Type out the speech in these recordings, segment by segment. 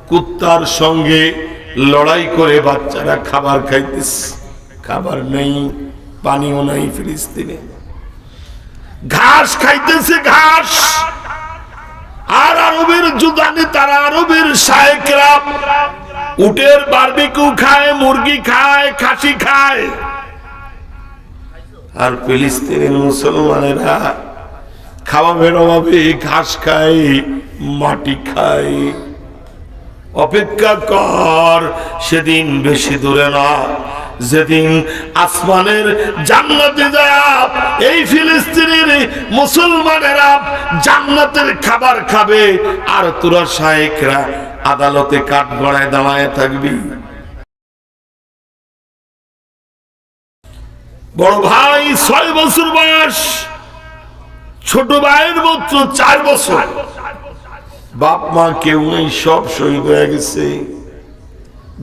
কুত্তার সঙ্গে লড়াই করে বাচ্চারা খাবার খাইতেছে, খাবার নেই, পানিও নাই ফিলিস্তিনে, ঘাস খাইতেছে ঘাস। আর আরবের জুদানি, তারা আরবের শায়েকরা উটের বারবিকিউ খায়, মুরগি খায়, খাসি খায়। আর ফিলিস্তিনের মুসলমানেরা খাওয়াবের অভাবে ঘাস খায়, মাটি খায়। অপেক্ষা কর, সেদিন বেশি দূরে না, যেদিন আসমানের জান্নাতে যায় এই ফিলিস্তিনের মুসলমানেরা জান্নাতের খাবার খাবে, আর তোরা শায়েকরা আদালতে কাঠ গড়ায় দাঁড়ায় থাকবি। বড় ভাই 6 বছর বয়স, ছোট ভাইয়ের মাত্র 4 বছর। বাপ মা কেউ নেই, সব শহীদ হয়ে গেছে।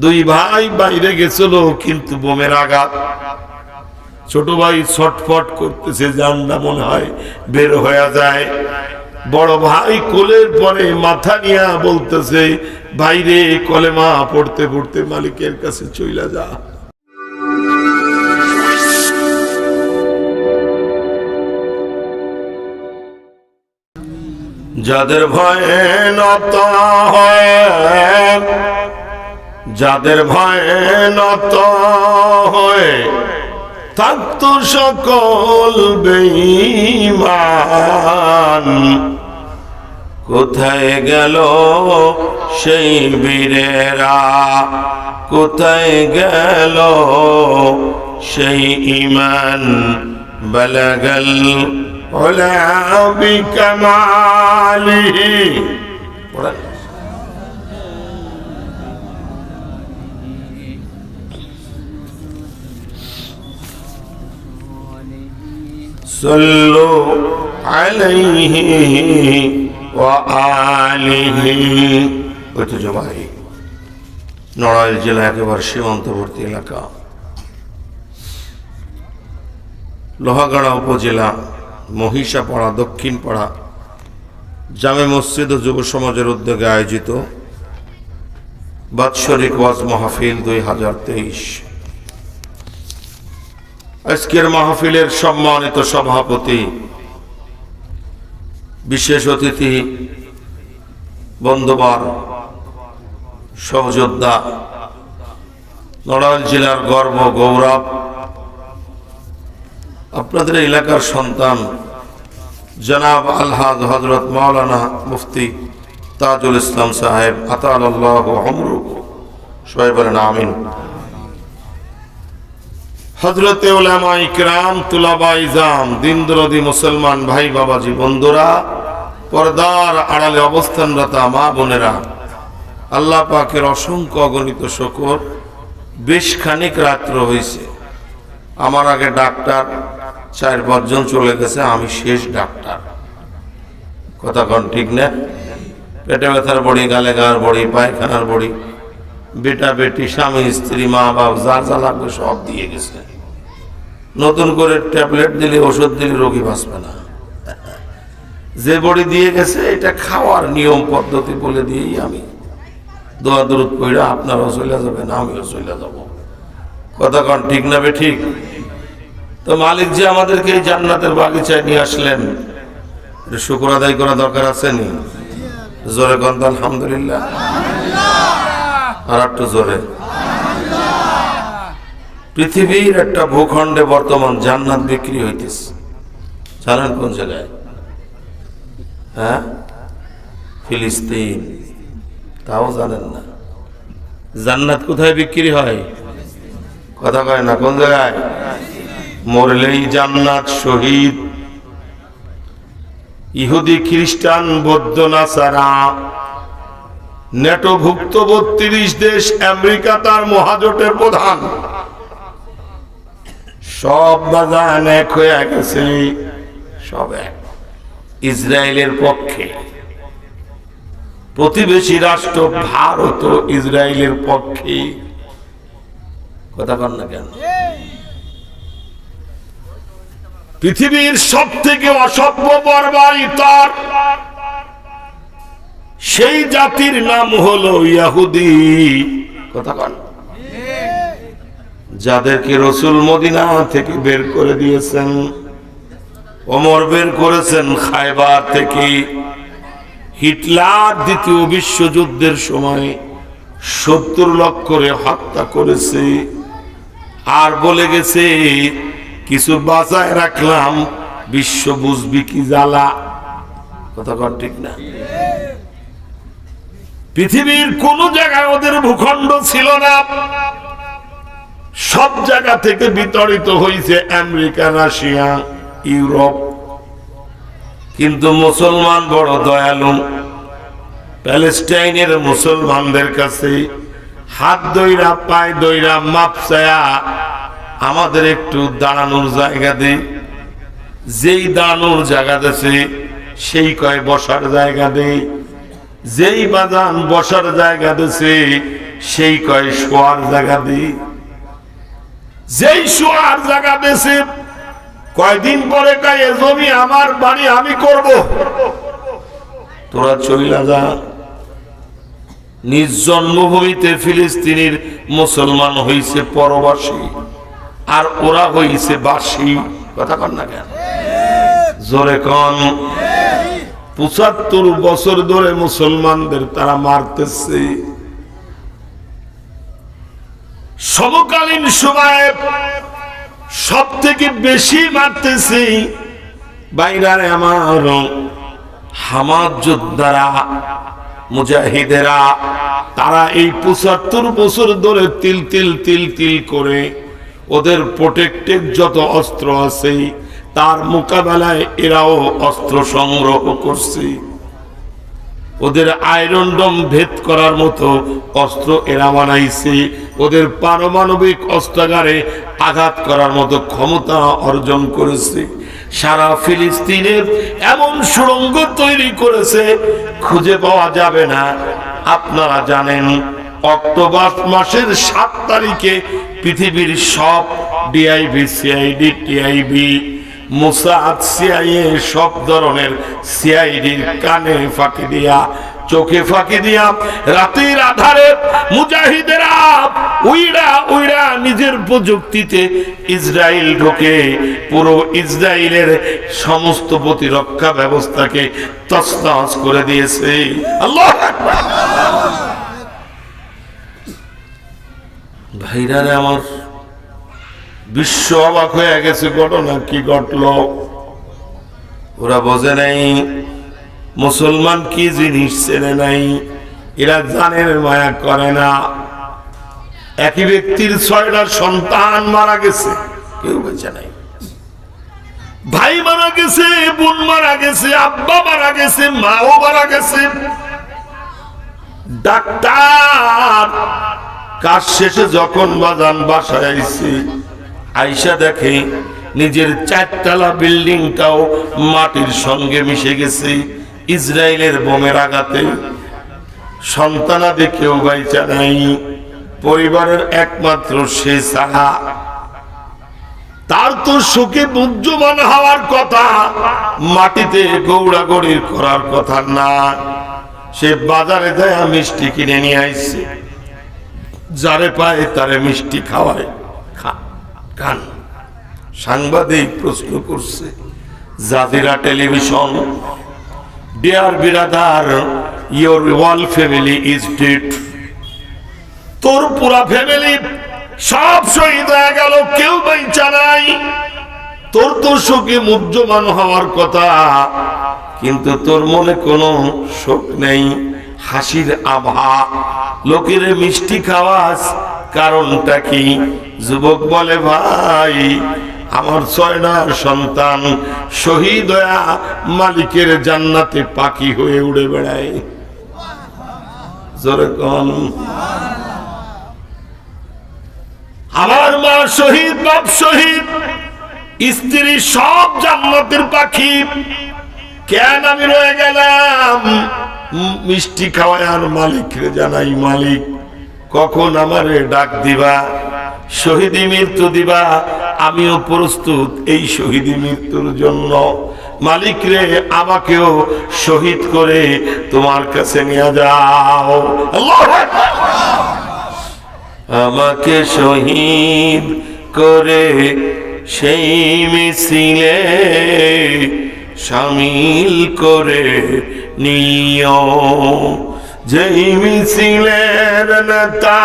2 ভাই বাইরে গেছিল, কিন্তু বোমের আঘাত। ছোট ভাই ছটফট করতেছে, জানটা মনে হয় বের হয়ে যায়। বড় ভাই কোলের পরে মাথা নিয়ে বলতেছে, ভাইরে কলেমা পড়তে পড়তে মালিকের কাছে চইলা যা। যাদের ভয়ে নত হয়, যাদের ভয়ে নত হয়ে থাকতো সকল বেঈমান, কোথায় গেল সেই বীরেরা, কোথায় গেল সেই ঈমান। বালাগাল ওলা বিকামালিহি। সাল্লু আলাইহি ওয়া আলিহি। ঐতিহ্যবাহী নড়াইল জেলা একেবারে সীমান্তবর্তী এলাকা, লোহাগাড়া উপজেলা মহিষাপাড়া দক্ষিণপাড়া জামে মসজিদ ও যুব সমাজের উদ্যোগে আয়োজিত বাৎসরিক ওয়াজ মাহফিল 2023। আজকের মাহফিলের সম্মানিত সভাপতি, বিশেষ অতিথি, বন্ধুবার, সহযোদ্ধা, নড়াইল জেলার গর্ব গৌরব, আপনাদের এলাকার সন্তান জনাব আলহাজ হযরত মাওলানা মুফতি তাজুল ইসলাম সাহেব আতালাল্লাহু উমরুহু, সবাই বলেন আমিন। হযরতে উলামা ইকরাম, তুলাবা ইজাম, দিনদরদি মুসলমান ভাই বাবাজি, বন্ধুরা, পর্দার আড়ালে অবস্থানরত মা বোনেরা, আল্লাহ পাকের অসংখ্য অগণিত শুকর। বেশ খানিক রাত্র হয়েছে, আমার আগে ডাক্তার 4-5 জন চলে গেছে, আমি শেষ ডাক্তার। কথা কন ঠিক না? পেটে ব্যথার বড়ি, গালে গার বড়ি, পায়খানার বড়ি, বেটা বেটি, স্বামী স্ত্রী, মা বাপ, যার যা লাগবে সব দিয়ে গেছে। নতুন করে ট্যাবলেট দিলে, ওষুধ দিলে রোগী বাঁচবে না। যে বড়ি দিয়ে গেছে এটা খাওয়ার নিয়ম পদ্ধতি বলে দিয়েই আমি দোয়া দরুদ পড়া আপনারাও চলে যাবেন, আমিও চলে যাব। কথা কন ঠিক না? ঠিক। তো মালিক যে আমাদেরকে এই জান্নাতের বাগিচায় নিয়ে আসলেন, শুকর আদায় করা দরকার আছে নি? জোরে কন আলহামদুলিল্লাহ। আর একটু জোরে। পৃথিবীর একটা ভূখণ্ডে বর্তমান জান্নাত বিক্রি হইতেছে, জানেন কোন জায়গায়? হ্যাঁ, ফিলিস্তিন। তাও জানেন না জান্নাত কোথায় বিক্রি হয়? কথা কয় না, কোন জায়গায়? মরলেই জান্নাত, শহীদ, ইহুদি, খ্রিস্টান, বৌদ্ধ, নাসারা, নেটোভুক্ত 32 দেশ, আমেরিকা তার মহাজোটের প্রধান, সব বাজান এক হয়ে গেছে, সব এক। ইসরায়েলের পক্ষে, প্রতিবেশী রাষ্ট্র ভারত ইসরায়েলের পক্ষে। কথা বল না কেন? পৃথিবীর সব থেকে অসভ্য বর্বর ইতর সেই জাতির নাম হলো ইহুদি। কথা বল, যাদেরকে রাসূল মদিনা থেকে বের করে দিয়েছেন। ওমর বের করেছেন খায়বার থেকে। হিটলার দ্বিতীয় বিশ্বযুদ্ধের সময় 70 লক্ষ করে হত্যা করেছে, আর বলে গেছে কিছু বাঁচায় রাখলাম, বিশ্ব বুঝবি কি জ্বালা। কথা কন ঠিক না? পৃথিবীর কোন জায়গায় ওদের ভূখণ্ড ছিল না, সব জায়গা থেকে বিতাড়িত হয়েছে আমেরিকা, রাশিয়া, ইউরোপ। কিন্তু মুসলমান বড় দয়ালু। প্যালেস্টাইনের মুসলমানদের কাছে হাত দইরা পায় দইরা মাপ চায়া আমাদের একটু দাঁড়ানোর জায়গা দে। যেই দাঁড়ানোর জায়গা দেছে সেই কয় বসার জায়গা দে। যেই বাজান বসার জায়গা দেছে সেই কয় শোয়ার জায়গা দে। যেই শোয়ার জায়গা দেছে কয়দিন পরে কয় জমি আমার, বাড়ি আমি করব, তোরা চইলা যা। নিজ জন্মভূমিতে ফিলিস্তিনের মুসলমান হইছে পরবাসী, আর ওরা হইছে বাসী। কথা কন না কেন? জোরে কন। ৭৫ বছর ধরে মুসলমানদের তারা মারতেছে। সমকালীন সময়ে সব থেকে বেশি মারতেছে বাইরে আমার হামাদ যোদ্ধারা, মুজাহিদেরা। তারা এই ৭৫ বছর ধরে তিল তিল তিল তিল করে ওদের প্রোটেক্টেড যত অস্ত্র আছে তার মোকাবেলায় এরাও অস্ত্র সংগ্রহ করছে। ওদের আয়রন ডোম ভেদ করার মতো অস্ত্র এরা বানাইছে। ওদের পারমাণবিক অস্ত্রাগারে আঘাত করার মতো ক্ষমতা অর্জন করেছে। সারা ফিলিস্তিনের এমন সুড়ঙ্গ তৈরি করেছে খুঁজে পাওয়া যাবে না। আপনারা জানেন অক্টোবর মাসের 7 তারিখে পৃথিবীর সব DIB, CID, TIB, Mossad, CIA, সব ধরনের সিআইডির কানে ফাঁকি দিয়া, চোখে ফাঁকি দিয়া রাতের আধারে মুজাহিদেরা উইরা উইরা নিজের প্রযুক্তিতে ইসরায়েল ঢোকে পুরো ইসরায়েলের সমস্ত প্রতিরক্ষা ব্যবস্থাকে তছনছ করে দিয়েছে। আল্লাহু আকবার। ভাইরারে আমার, বিশ্ব অবাক হয়ে গেছে। ঘটনা কি ঘটল ওরা বোঝে নাই। মুসলমান কি জিনিস চেনে নাই। এরা জানের মায়া করে না। একই ব্যক্তির 6টা সন্তান মারা গেছে, কেউ বেঁচে নাই। ভাই মারা গেছে, বোন মারা গেছে, আব্বা মারা গেছে, মাও মারা গেছে। ডাক্তার কাজ শেষে যখন বাজান বাসায় আইছে, আইসা দেখে নিজের 4তলা বিল্ডিংটাও মাটির সঙ্গে মিশে গেছে ইসরায়েলের বোমের আঘাতে। সন্তানাদি কেউ বাইচা নাই। পরিবারের একমাত্র সে ছাড়া। তার তো শোকে বুদ্ধমান হওয়ার কথা, মাটিতে গৌড়াগড়ি করার কথা না। সে বাজারে যায় মিষ্টি কিনে নিয়ে আইছে। যারে পায় তারে মিষ্টি খাওয়ায়। খান। সাংবাদিক প্রশ্ন করছে, জাজিরা টেলিভিশন, ডিয়ার বিরাদার, your whole family is dead. তোর পুরা ফ্যামিলি সব শহীদ হয়ে গেল, কেউ বেঁচে নাই। তোর তো শোকে মুহ্যমান হওয়ার কথা, কিন্তু তোর মনে কোনো শোক নেই, হাসির আভা। লোকের মিষ্টি খাওয়াস, কারণটা কি? যুবক বলে, ভাই আমার 6টা সন্তান শহীদ হয়ে মালিকের জান্নাতে পাখি হয়ে উড়ে বেড়ায়। জোরে কোন। আমার মা শহীদ, বাপ শহীদ, স্ত্রী সব জান্নাতের পাখি। কেন আমি রয়ে গেলাম? মিষ্টি খাওয়ায় আর মালিকরে জানাই, মালিক কখন আমারে ডাক দিবা, শহীদি মৃত্যু দিবা। আমিও প্রস্তুত এই শহীদি মৃত্যুর জন্য। মালিক রে আমাকেও শহীদ করে তোমার কাছে নিয়ে যাও। আল্লাহু আকবার। আমাকে শহীদ করে সেই মিছিলে শামিল করে নিও। যেই মিছিলের নেতা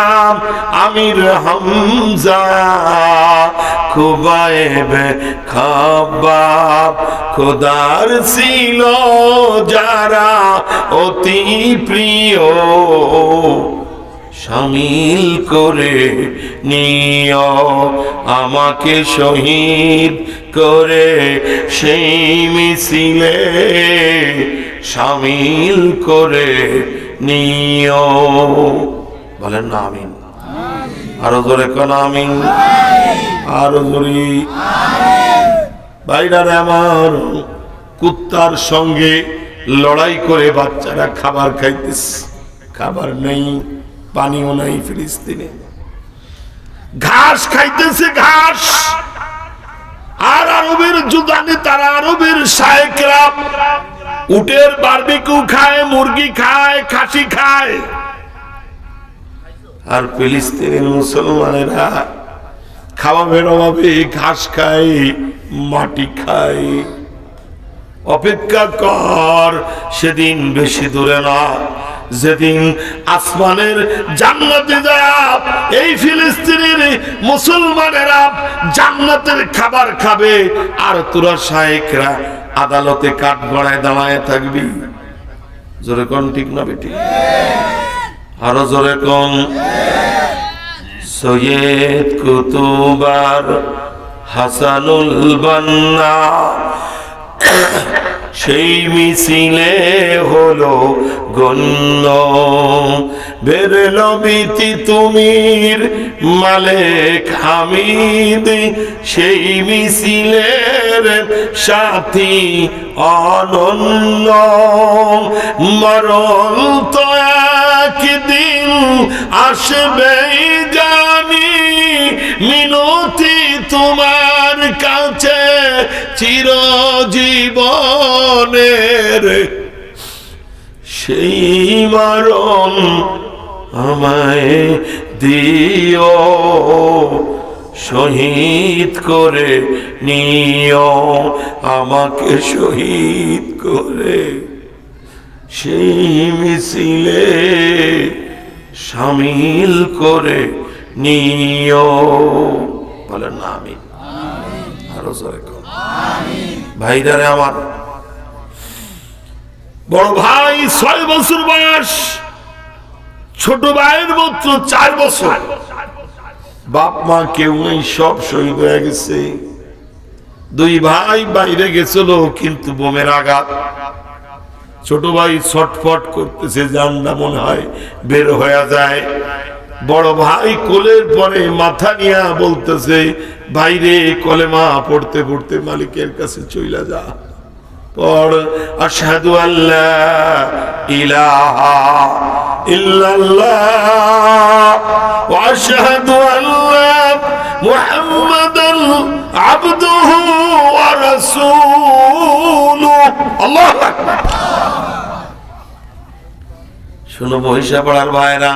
আমির হামজা, খুবাইব খাব্বাব খোদার ছিল যারা অতি প্রিয়, শামিল করে নিও। আমাকে শহীদ করে সেই মিছিলে শামিল করে নিও। বলেন না আমিন। আরো জোরে কোন আমিন। আরো জোরে। ভাইরারে আমার, কুত্তার সঙ্গে লড়াই করে বাচ্চারা খাবার খাইতেছে, খাবার নেই, পানিও নাই। ফিলিস্তিনে ঘাস খাইতেছে, ঘাস। আর আরবের জুদানি, তারা আরবের শায়েকরা উটের বারবিকিউ খায়, মুরগি খায়, খাসি খায়। আর ফিলিস্তিনের মুসলমানেরা খাওয়াবের অভাবে ঘাস খায়, মাটি খায়। অপেক্ষা কর, সেদিন বেশি দূরে না, যেদিন আসমানের জান্নাতে যায় এই ফিলিস্তিনের মুসলমানেরা জান্নাতের খাবার খাবে, আর তোরা শায়েকরা আদালতে কাঠ গড়ায় দাঁড়ায় থাকবি। জোরে কোন ঠিক না বেটি? আরো জোরে কোন। সৈয়দ কুতুবার হাসানুল বান্না সেই মিছিলে হলো গণ্য। বেরল বিতি তুমির মালেক হামিদ সেই মিছিলের সাথী অনন্য। মরণ তো একদিন আসবেই জানি, মিনতি তোমার কাছে চিরজীবনের। সেই মরণ আমায় দিও, শহীদ করে নিও। আমাকে শহীদ করে সেই মিছিলে শামিল করে নিও। বলেন না আমিন। আরো জোরে কর। ভাইদারে আমার, বড় ভাই 6 বছর বয়স, ছোট ভাইয়ের মাত্র 4 বছর। বাপ মা কেউ নেই, সব শহীদ হয়ে গেছে। 2 ভাই বাইরে গেছিল, কিন্তু বোমের আঘাত। ছোট ভাই ছটফট করতেছে, জানটা মনে হয় বের হয়ে যায়। বড় ভাই কোলের পরে মাথা নিয়ে বলতেছে, ভাইরে কলেমা পড়তে পড়তে মালিকের কাছে চইলা যা। পড় আশহাদু আল্লা ইলাহা ইল্লাল্লাহ ওয়া আশহাদু আন্না মুহাম্মাদান আবদুহু ওয়া রাসূলুহু। আল্লাহু আকবার। শুনো মহিষা পড়ার ভাইরা,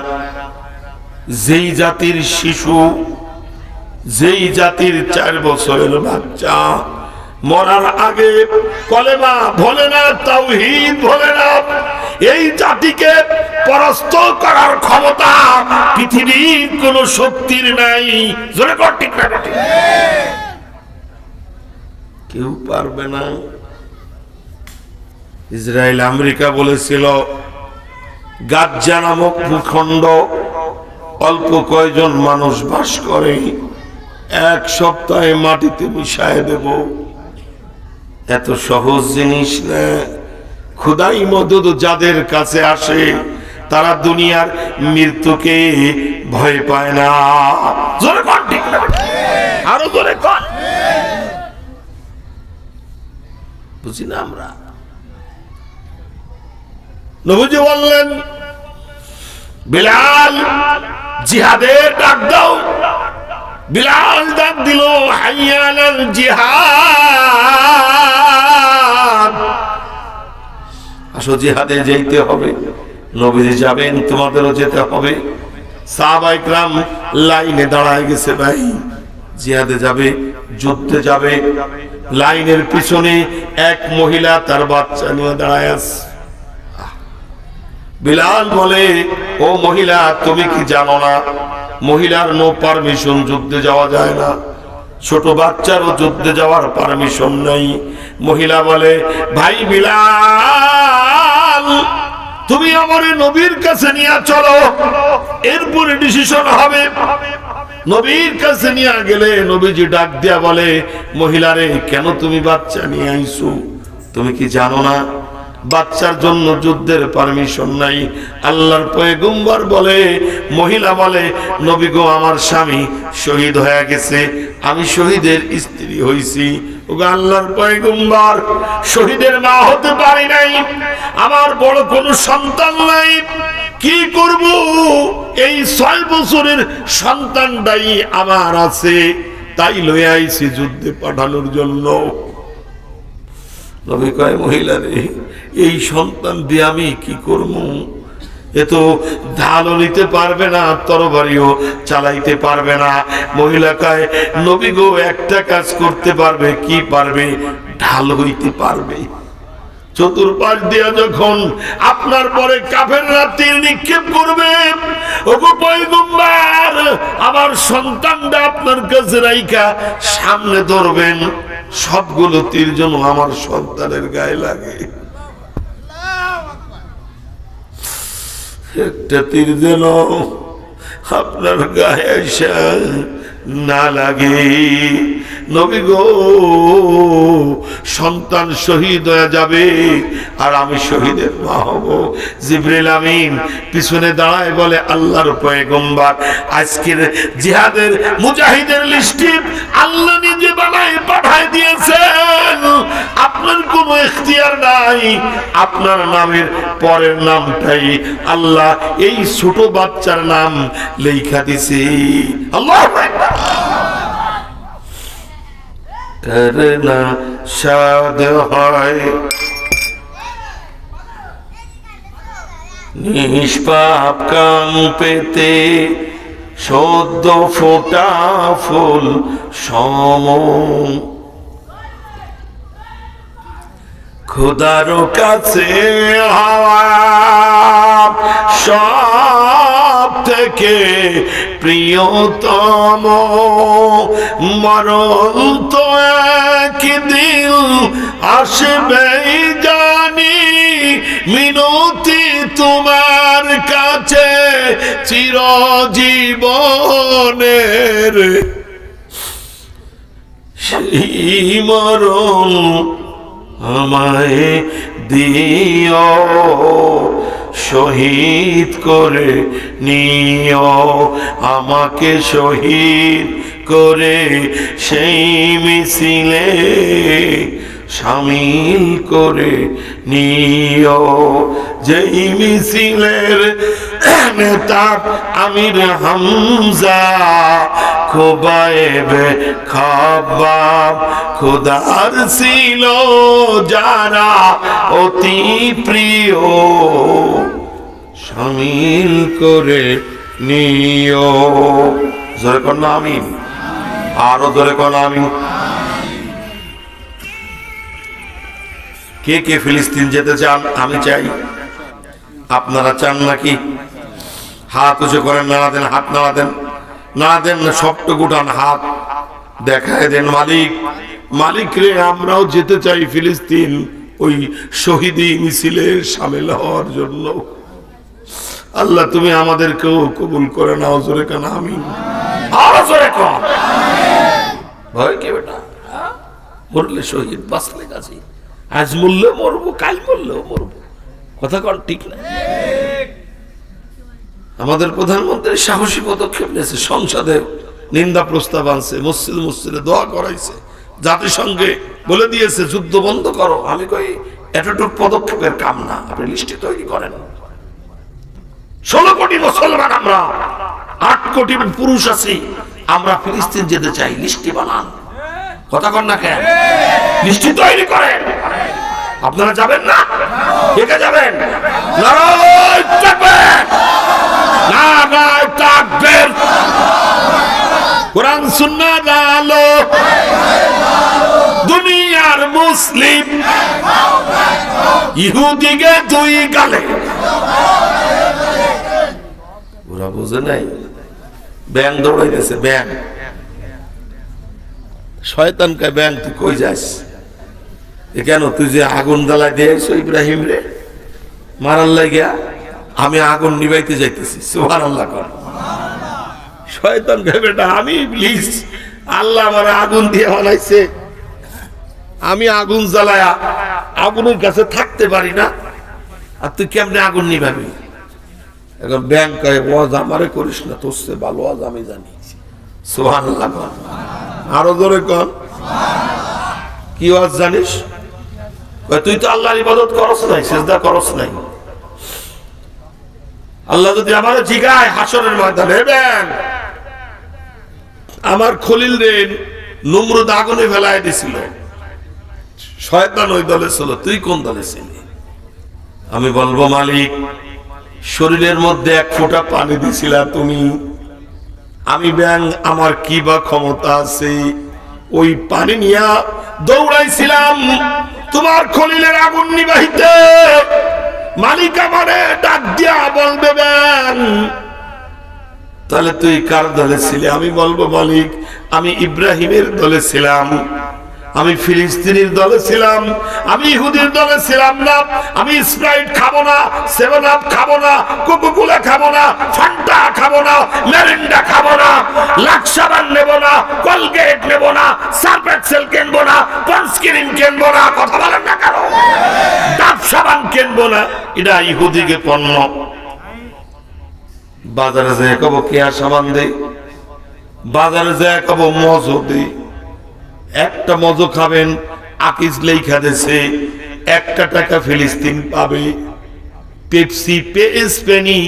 যেই জাতির শিশু, যেই জাতির 4 বছরের বাচ্চা মরার আগে কলেমা বলে না, তাওহীদ বলে না, এই জাতিকে পরাস্ত করার ক্ষমতা পৃথিবীর কোন শক্তির নাই। জোরে কর ঠিক না? কেউ পারবে না। ইসরায়েল আমেরিকা বলেছিল, গাজ্জা নামক ভূখণ্ড অল্প কয়েকজন মানুষ বাস করে, 1 সপ্তাহে মাটিতে মিশায় দেব। এত সহজ জিনিস না। খুদাই মদদ যাদের কাছে আসে, তারা দুনিয়ার মৃত্যুকে ভয় পায় না। জোরে কর ঠিক না? আরো জোরে কর। বুঝি না আমরা? নবীজি বললেন, বিলাল জিহাদের ডাক দাও। বিলাল ডাক দিল, হাইয়া আলাল জিহাদ। আসো জিহাদে যেতে হবে, নবীজি যাবেন, তোমাদেরও যেতে হবে। সাহাবায়ে কেরাম লাইনে দাঁড়ায় গেছে, ভাই জিহাদে যাবে, যুদ্ধে যাবে। লাইনের পিছনে এক মহিলা তার বাচ্চা নিয়ে দাঁড়ায় আছে। বিলাল বলে, ও মহিলা, তুমি কি জানো না মহিলার নো পারমিশন, যুদ্ধে যাওয়া যায় না, ছোট বাচ্চারও যুদ্ধে যাওয়ার পারমিশন নাই। মহিলা বলে, ভাই বিলাল, তুমি আমার নবীর কাছে নিয়ে চলো, এরপরে ডিসিশন হবে। নবীর কাছে নিয়ে গেলে নবীজি ডাক দিয়া বলে, মহিলারে, কেন তুমি বাচ্চা নিয়ে আইছো? তুমি কি জানো না বাচ্চার জন্য যুদ্ধের পারমিশন নাই? আল্লাহর পয়গম্বর বলে, মহিলা বলে, নবী গো, আমার স্বামী শহীদ হয়ে গেছে, আমি শহীদের স্ত্রী হইছি। ওগো আল্লাহর পয়গম্বর, শহীদের মা হতে পারি নাই, আমার বড় কোনো সন্তান নাই, কি করব? এই 6 বছরের সন্তানটাই আমার আছে, তাই লয়ে আইছি যুদ্ধে পাঠানোর জন্য। নবী কয়, মহিলা রে, এই সন্তান দিয়ে আমি কি করব? এ তো ঢালও নিতে পারবে না, তরবারিও চালাইতে পারবে না। মহিলা কয়, নবী গো, একটা কাজ করতে পারবে। কি পারবে? ঢাল হইতে পারবে। চতুর্পাশ দিয়া যখন আপনার পরে কাফেররা তীর নিক্ষেপ করবে, ওগো পয়গম্বর, আমার সন্তানটা আপনার কাছে রাইখা সামনে ধরবেন, সবগুলো তীর যেন আমার সন্তানের গায়ে লাগে, একটা তীর যেন আপনার গায়ে এসে না লাগে। নবী গো, সন্তান শহীদ হয়ে যাবে আর আমি শহীদের মা হব। জিবরিল আমিন পিছনে দাঁড়ায় বলে, আল্লাহর পয়গম্বর, আজকের জিহাদের মুজাহিদের লিস্টে আল্লাহ নিজে বানায় পাঠায় দিয়েছেন, আপনার কোনো ইখতিয়ার নাই, আপনার নামের পরের নামটাই আল্লাহ এই ছোট বাচ্চার নাম লেখা দিছে। আল্লাহু আকবার। করনা সাদ হয় নিষ্পাপ কান পেতে, সদ্য ফোটা ফুল সম, খোদার কাছে হওয়া সব থেকে প্রিয়তম, মরণ তো একদিন আসবেই জানি, মিনতি তোমার কাছে চিরজীবনের, সেই মরণ আমায় দিও, শহীদ করে নিও, আমাকে শহীদ করে সেই মিছিলে শামিল করে নিও, যেই মিছিলের নেতা আমির হামজা, খোবায়েবে খাবাব, খোদার ছিল যারা অতি প্রিয়, শামিল করে নিও। জোরে কর আমিন, আরো জোরে কর আমিন। কে কে ফিলিস্তিন যেতে চান? আমি চাই, আপনারা চান নাকি? হাত উঁচু করেন, নাড়া দেন, হাত নাড়া দেন, নাড়া দেন, সবটুকু উঠান, হাত দেখায় দেন, মালিক, মালিক রে, আমরাও যেতে চাই ফিলিস্তিন, ওই শহীদি মিছিলে শামিল হওয়ার জন্য। আল্লাহ তুমি আমাদেরকেও কবুল করে নাও। জোরে কান আমিন, আরো জোরে কর। ভয় কে বেটা, মরলে শহীদ, বাঁচলে গাজী। আজ মরলে মরবো, কাল মরলেও মরবো, কথা কন ঠিক না? আমাদের প্রধানমন্ত্রী সাহসী পদক্ষেপ নিয়েছে, সংসদে নিন্দা প্রস্তাব আনছে, মসজিদে দোয়া করাইছে, জাতিসংঘে বলে দিয়েছে যুদ্ধ বন্ধ করো। আমি কই, এতটুকু পদক্ষেপের কাম না, আপনি লিস্টে তৈরি করেন। 16 কোটি মুসলমান আমরা, 8 কোটি পুরুষ আছি, আমরা ফিলিস্তিন যেতে চাই, লিস্টি বানান। কথা কন না কেন? লিস্টি তৈরি করেন, আপনারা যাবেন না? কে যাবেন? নারায়ে তাকবীর, নারায়ে তাকবীর। কোরআন সুন্নাহর আলো, দুনিয়ার মুসলিম ইহুদিকে দুই গালে। ওরা বুঝে নাই, ব্যাং দৌড়াইতেছে, ব্যাং। শয়তান কয়, ব্যাং তুই কই যাস? কেন তুই যে আগুন জ্বালাই দিয়েছ ইব্রাহিম রে মারার লাগিয়া? আমি আগুন নিবাইতে যাইতেছি। সুবহানাল্লাহ কর। শয়তান কয়, বেটা আমি ইবলিস, আল্লাহ আমার আগুন দিয়ে বানাইছে, আমি আগুন জ্বালায়া আগুনের কাছে থাকতে পারি না, আর তুই কেমনে আগুন নিভাবি? এখন ব্যাং কয়, ওয়াজ আমারে করিস না, তোর চেয়ে ভালো ওয়াজ আমি জানি। সুবহানাল্লাহ কর, আরো জোরে কর। কি ওয়াজ জানিস? তুই তো আল্লাহর ইবাদত করস নাই, সিজদা করস নাই। আল্লাহ যদি আমার জিগায় হাসরের ময়দানে, ব্যাং আমার খলিল রে নমরুদ আগুনে ফেলায় দিছিল, শয়তান ওই দলে ছিল, তুই কোন দলে ছিলি? আমি বলবো, মালিক শরীরের মধ্যে এক ফোঁটা পানি দিছিলা তুমি। আমি ব্যাং আমার কি বা ক্ষমতা আছে? ওই পানি নিয়া দৌড়াইছিলাম তোমার খলিলের আগুন নিবাহিতে। মালিক আমারে ডাক দিয়া বলবে, ব্যাং তাহলে তুই কার দলে ছিলি? আমি বলবো, মালিক আমি ইব্রাহিমের দলে ছিলাম, আমি ফিলিস্তিনের দলে ছিলাম, আমি ইহুদির দলে ছিলাম না। আমি স্প্রাইট খাবো না, সেভেন আপ খাবো না, কোকোকোলা খাবো না, ফান্টা খাবো না, মেরিন্ডা খাবো না, লাক্সাবান নেব না, কলগেট নেব না, সার্ফ এক্সেল কিনবো না, পন্সক্রিন কিনবো না, কথা বলেন না কারো, ডাব সাবান কিনবো না, এটা ইহুদিকে পণ্য। বাজারে যায় কব কেয়া সাবান দে, বাজারে যায় কব মজো দে। একটা মজো খাবেন, আকিজ লেখা দিয়েছে 1 টাকা ফিলিস্তিন পাবে। পেপসি পে স্পেনি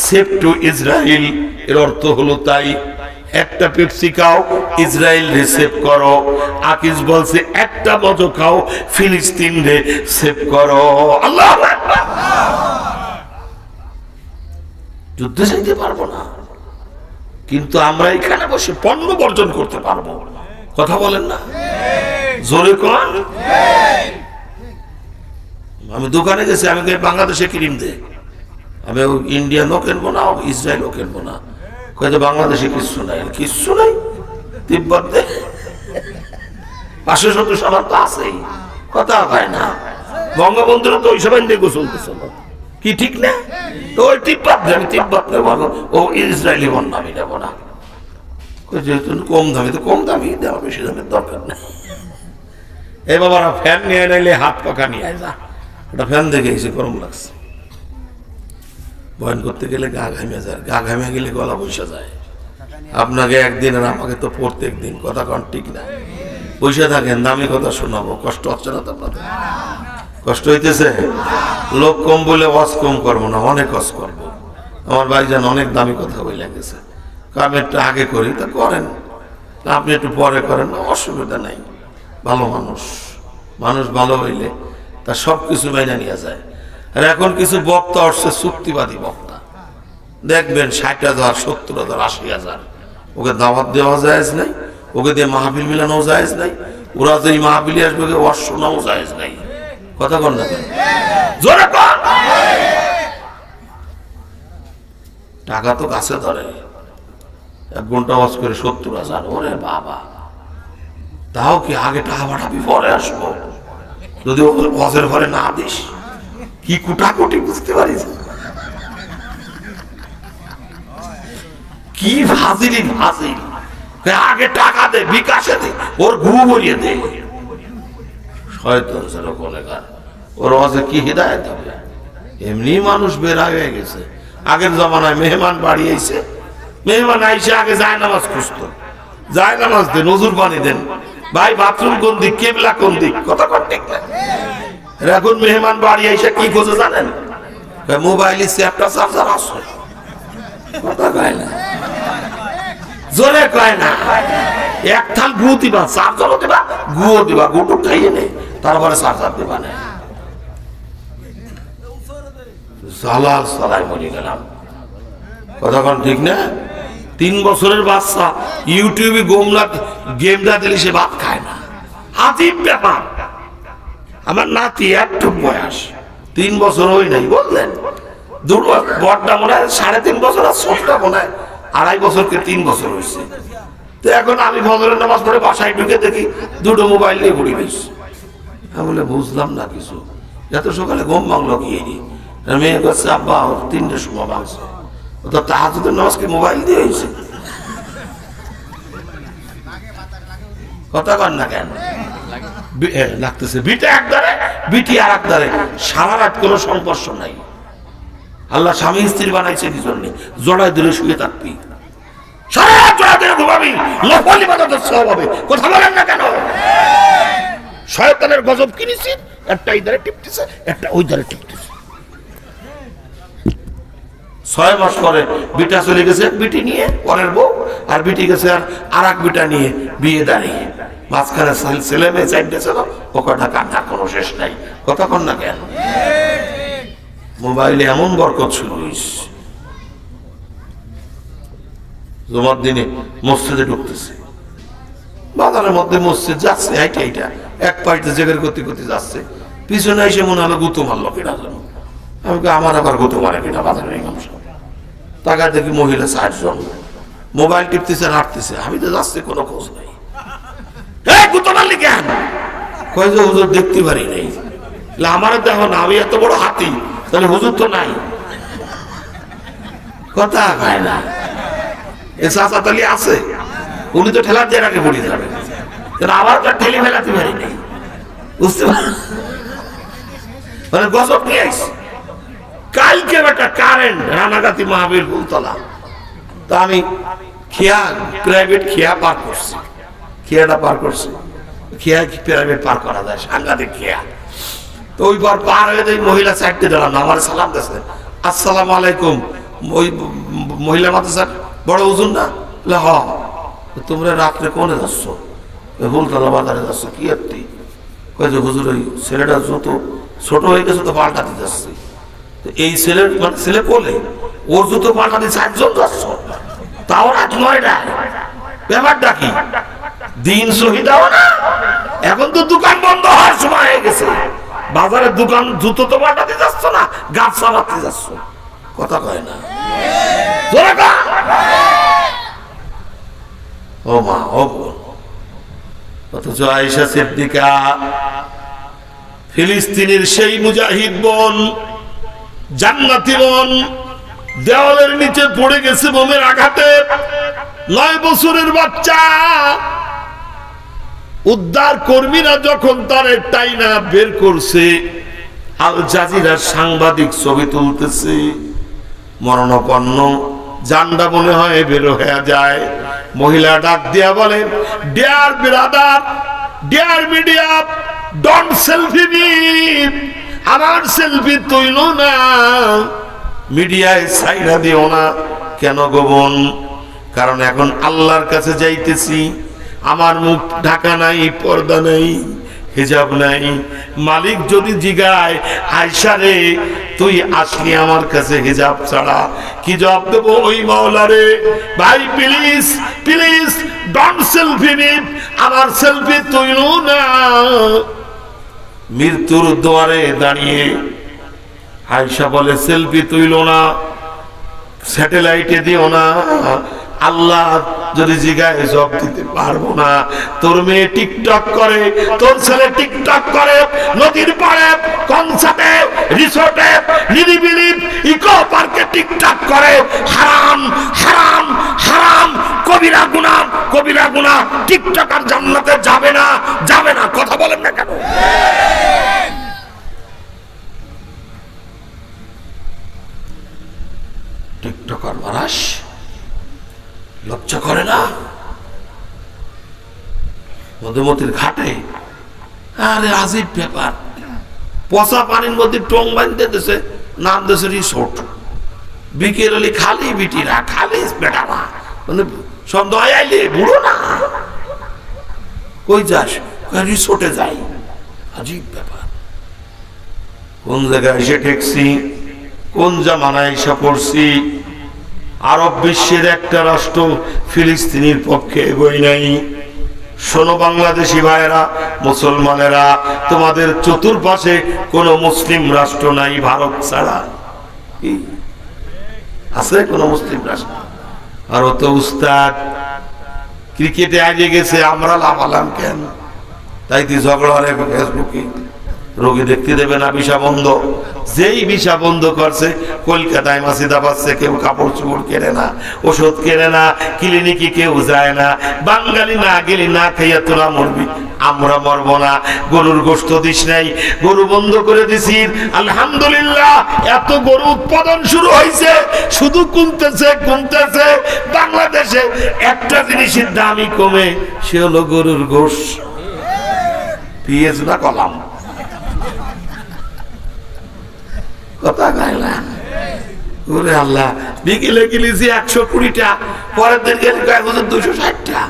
সেভ টু ইসরায়েল, এর অর্থ হলো তাই। একটা পেপসি খাও, ইসরায়েল রে সেভ করো। আকিজ বলছে একটা মজো খাও, ফিলিস্তিন রে সেভ করো। আল্লাহু আকবার। যুদ্ধে যেতে পারবো না, কিন্তু আমরা এখানে বসে পণ্য বর্জন করতে পারবো। কথা বলেন না, জোরে কোন। আমি দোকানে গেছি, আমি বাংলাদেশে ক্রিম দে, আমি ইন্ডিয়ানও কিনবো না, ইসরায়েলও কিনবো না। কয়েছে বাংলাদেশে কিচ্ছু নাই, কিচ্ছু নাই, তিব্বত দে 570 সাল তো আছেই, কথা হয় না। বঙ্গবন্ধুরা তো ওই সবাই দিয়ে গোসল করছিল, কি ঠিক না? তো ওই তিব্বত আমি তিব্বত নেবো, ও ইসরায়েলি বন্ধ আমি নেবো না। যেহেতু কম দামি তো কম দামি দেওয়া, বেশি দামের দরকার নেই। এই বাবারা ফ্যান নিয়ে নাইলে হাত পাখা নিয়ে যা, ওটা ফ্যান দেখে এসে গরম লাগছে। বয়ন করতে গেলে গা ঘামিয়ে যায়, গা ঘামিয়ে গেলে গলা বসে যায়। আপনাকে একদিন আর আমাকে তো প্রত্যেক দিন, কথা কন ঠিক না? বসে থাকেন, দামি কথা শোনাবো, কষ্ট হচ্ছে না তো আপনাদের? কষ্ট হইতেছে? লোক কম বলে ওয়াজ কম করবো না, অনেক ওয়াজ করবো। আমার ভাইজান অনেক দামি কথা বলে গেছে, আমি একটু আগে করি, তা করেন, আপনি একটু পরে করেন, অসুবিধা নাই। ভালো মানুষ, মানুষ ভালো হইলে তা সব কিছু মাইনা নিয়ে যায়। আর এখন কিছু বক্তা আসছে, চুক্তিবাদী বক্তা, দেখবেন 60,000, 70,000, 80,000, ওকে দাওয়াত দেওয়া জায়েজ নাই, ওকে দিয়ে মাহফিল মিলানো জায়েজ নাই, ওরা যে মাহফিলে আসবে ওকে ওয়াজ শোনাও জায়েজ নাই। কথা কন না, জোরে কন। টাকা তো কাছে ধরে, 1 ঘন্টা ওয়াজ করে 70,000, ওরে বাবা। তাও কি আগে টাকা পাঠাবি, পরে আসবো, যদি ওয়াজের ঘরে না দিস, কি কুটাকুটি বুঝতে পারিস, কি ফাজিলি ফাজিল। আগে টাকা দে, বিকাশে দে, ওর ঘু ভরিয়ে দে। শয়তান ছিল কোলেকার, ওর ওয়াজে কি হিদায়াত হবে? এমনি মানুষ বের হয়ে গেছে। আগের জমানায় মেহমান বাড়ি আইছে, মেহমান আইসে আগে যায় নামাজ খুঁজতো, যায় নামাজ দেন, নজুর পানি দেন, ভাই বাথরুম কোন দিক, কেবলা কোন দিক, কথা কন ঠিক না? এখন মেহমান বাড়ি আইসে কি খোঁজে জানেন? মোবাইলে একটা চার্জার আছে, কথা কয় না, জোরে কয় না। এক থাল গু দিবা, চার্জারও দিবা, গুও দিবা, গুটুক খাইয়ে নেই, তারপরে চার্জার দিবা না। জালাল সালাই মরে গেলাম। কথাক্ষণ ঠিক না? 3 বছরের বাচ্চা ইউটিউবে গেম না দিলে সে ভাত খায় না। আজীব ব্যাপার। আমার নাতি একটু বয়স 3 বছর হই নাই, বললেন বড়টা মনে হয় 3.5 বছর, আর ছোটটা মনে হয় 2.5 বছরকে 3 বছর হয়েছে। তো এখন আমি ফজরের নামাজ পড়ে বাসায় ঢুকে দেখি 2টো মোবাইল নিয়ে ঘুরি বেশি। আমি বলে বুঝলাম না কিছু, এত সকালে ঘুম ভাঙলো কি? মেয়ে কাছে আব্বা 3টের সময় ভাঙছে, তো তাহাজ্জুদের নামাজকে মোবাইল দিয়ে হয়েছে। কথা কন না কেন? লাগতেছে বিটা একদারে, বিটি আর একদারে, সারা রাত কোনো সংস্পর্শ নাই। আল্লাহ স্বামী স্ত্রী বানাইছে কি জন্য? জড়ায় দিলে শুয়ে থাকবি, সারা রাত জড়ায় দিলে ঘুমাবি, নফল ইবাদতের সওয়াব হবে। কথা বলেন না কেন? শয়তানের গজব কিনেছি, একটা এই ধারে টিপতেছে, একটা ওই ধারে টিপতেছে। 6 মাস পরে বিটা চলে গেছে বিটি নিয়ে, পরের বউ, আর বিটি গেছে আর এক বিটা নিয়ে, বিয়ে দাঁড়িয়ে মাঝখানে ছেলে মেয়ে 4টে ছিল, ও কটা কান্না কোনো শেষ নাই। কথা কন না কেন? মোবাইলে এমন বরকত শুরু হয়েছে, জুমার দিনে মসজিদে ঢুকতেছে, বাজারের মধ্যে মসজিদ যাচ্ছে, এইটা এক পাশে জেগের করতে করতে যাচ্ছে, পিছনে এসে মনে হলো গুতো মারলো কিনা যেন। আমি আমার আবার গুতো মারে কিনা বাজারের ইমাম সাহেব। টাকা দেখি মহিলা 60 জন মোবাইল টিপতেছে, হাঁটতেছে। আমি তো যাচ্ছি, কোনো খোঁজ নাই। গুতো মারলি কেন? কয় যে হুজুর দেখতে পারি নাই। আমার দেখো না, আমি এত বড় হাতি, তাহলে হুজুর তো নাই। কথা হয় না। এ চাচা তালি আছে, উনি তো ঠেলার জায়গাকে পড়ে যাবে, আবার তো ঠেলে ফেলাতে পারি নাই। বুঝতে পার মানে গজব নিয়ে আইস। কালকে একটা কারেন্ট রানাগাতি মাহবীর ফুলতলা, তা আমি খেয়া প্রাইভেট খেয়া পার করছি, খেয়াটা পার করছি। খেয়া প্রাইভেট পার করা যায়, সাংঘাতিক খেয়া। তো ওই পার হয়ে যাই, মহিলা 4টে দাঁড়ান, আমার সালাম দিয়েছে, আসসালামু আলাইকুম। ওই মহিলা মাদ্রাসার বড় হুজুর না? হ। তোমরা রাত্রে কোনে যাচ্ছ? ফুলতলা বাজারে যাচ্ছ। কি একটি? কয়ে যে হুজুর ওই ছেলেটা যত ছোট হয়ে গেছে তো পাল্টাতে যাচ্ছে। এই ছেলের মানে ছেলে কোলে, ওর জুতো পাল্টাতে 4 জন যাচ্ছ, তাও রাত 9টায়। ব্যাপারটা কি? দিন শহীদাও না। এখন তো দোকান বন্ধ হওয়ার সময় হয়ে গেছে, বাজারের দোকান জুতো তো পাল্টাতে যাচ্ছ না, গাছ চালাতে যাচ্ছ। কথা কয় না? ও মা, ও বোন। অথচ আয়েশা সিদ্দিকা, ফিলিস্তিনের সেই মুজাহিদ বোন, জান্নাতি বোন, দেওয়ালের নিচে পড়ে গেছে বোমের আঘাতে। 9 বছরের বাচ্চা। উদ্ধার কর্মীরা যখন তার টাইনা বের করছে, আল জাজিরার সাংবাদিক ছবি তুলতেছে, মরণাপন্ন, জানডা মনে হয় বের হয়ে যায়। মহিলা ডাক দিয়া বলে, dear brother, dear media, don't selfie me. আমার সেলফি তুইল না, মিডিয়ায় ছাইরা দিও না। কেন গো বোন? কারণ এখন আল্লাহর কাছে যাইতেছি, আমার মুখ ঢাকা নাই, পর্দা নাই, হিজাব নাই। মালিক যদি জিগায়, আয়সা রে তুই আসলি আমার কাছে হিজাব ছাড়া, কি জবাব দেবো ওই মাওলা রে? ভাই please please don't selfie me, আমার সেলফি তুইল না। মৃত্যুর দুয়ারে দাঁড়িয়ে আয়সা বলে, সেলফি তুইল না, স্যাটেলাইটে দিও না। আল্লাহ যদি জিগায় জবাব দিতে পারবো না। তোর মেয়ে টিকটক করে, তোর ছেলে টিকটক করে, নদীর পাড়ে, কনসার্টে, রিসোর্টে, নিরিবিলি ইকো পার্কে টিকটক করে। হারাম হারাম হারাম, কবিরা গুনাহ, কবিরা গুনাহ। টিকটকার জান্নাতে যাবে না, যাবে না। কথা বলেন না কেন? টিকটকার মারাস লজ্জা করে না? মধুমতির ঘাটে, আরে আজীব ব্যাপার, পচা পানির মধ্যে টং বাঁধতে দিছে, নাম দিয়েছে রিসোর্ট। বিকেল হলে খালি বিটিরা, খালি বেটারা, মানে সব দয় আইলে বুড়ো না। কই যাস? রিসোর্টে যাই। আজীব ব্যাপার। কোন জায়গায় এসে ঠেকছি, কোন জামানায় এসে পড়ছি। আরব বিশ্বের একটা রাষ্ট্র ফিলিস্তিনের পক্ষে এগোয় নাই। শোনো বাংলাদেশি ভাইয়েরা, মুসলমানেরা, তোমাদের চতুর্পাশে কোন মুসলিম রাষ্ট্র নাই ভারত ছাড়া। কি আছে কোন মুসলিম রাষ্ট্র? আর ও তো উস্তাদ ক্রিকেটে আগে গেছে, আমরা লাফালাম কেন? তাই তুই ঝগড়া হলে ফেসবুকে রোগী দেখতে দেবে না, ভিসা বন্ধ। যেই ভিসা বন্ধ করছে, কলকাতায় মাসিদা পাচ্ছে, কেউ কাপড় চোপড় কেনে না, ওষুধ কেনে না, ক্লিনিকে কেউ যায় না। বাঙালি না গেলি না খাইয়া তোরা মরবি, আমরা মরব না। গরুর গোশত দিস নাই, গরু বন্ধ করে দিছি। আলহামদুলিল্লাহ, এত গরু উৎপাদন শুরু হয়েছে, শুধু কমতেছে কমতেছে। বাংলাদেশে একটা জিনিসের দামই কমে, সে হলো গরুর গোশ। পিএস না কলাম কথা গাইলা। ওরে আল্লাহ, বিকেলে গেলেছি 120টা, পরের দিন গেলে 260টা।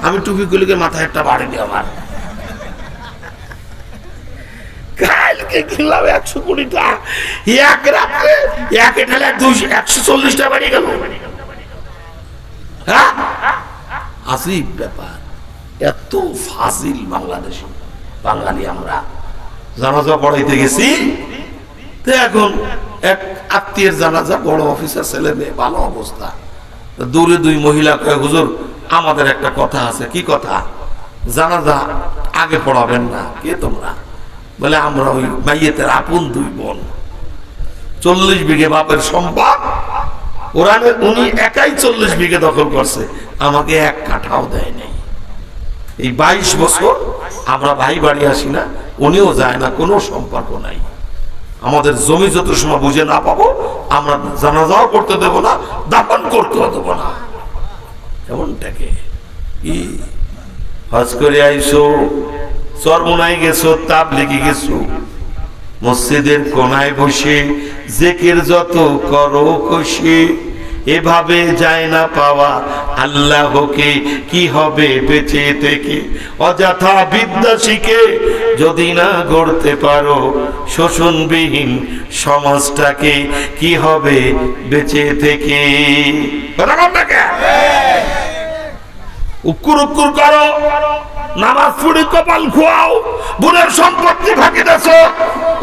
আমি টুপি গুলিকে মাথায় একটা বাড়ি দিই। আমার কালকে কিনলাম 120টা, এক রাত্রে এক এটালে 140টা বাড়ি গেল। হ্যাঁ, আসিফ ব্যাপার। এত ফাজিল বাংলাদেশি বাঙালি আমরা। জানাজা পড়াইতে গেছি, এখন এক আত্মীয়ের জানাজা, বড় অফিসার ছেলে মেয়ে, ভালো অবস্থা। দূরে দুই মহিলা কয়, হুজুর আমাদের একটা কথা আছে। কি কথা? জানাজা আগে পড়াবেন না। কে তোমরা? বলে আমরা ওই মাইয়েতের আপন দুই বোন, 40 বিঘে বাপের সম্পদ, ওরা উনি একাই 40 বিঘে দখল করছে, আমাকে এক কাঠাও দেয় নাই। এই 22 বছর আমরা ভাই বাড়ি আসি না, উনিও যায় না, কোনো সম্পর্ক নাই। আমাদের জমি যত সময় বুঝে না পাবো, আমরা জানাজাও করতে দেব না, দাফন করতেও দেব না। এমনটাকে কি হজ করে আইসো, চরমোনায় গেছো, তাবলিগে গেছো, মসজিদের কোনায় বসে জেকের যত করো খুশি, এভাবে যায় না পাওয়া আল্লাহকে, কি হবে বেঁচে থেকে? অযথা বিদ্যা শিখে যদি না গড়তে পারো শোষণবিহীন সমাজটাকে, কি হবে বেঁচে থেকে? উক্কুর উক্কুর করো, নামাজ পড়ে কপাল খোয়াও, বোনের সম্পত্তি ফাঁকি দেছ,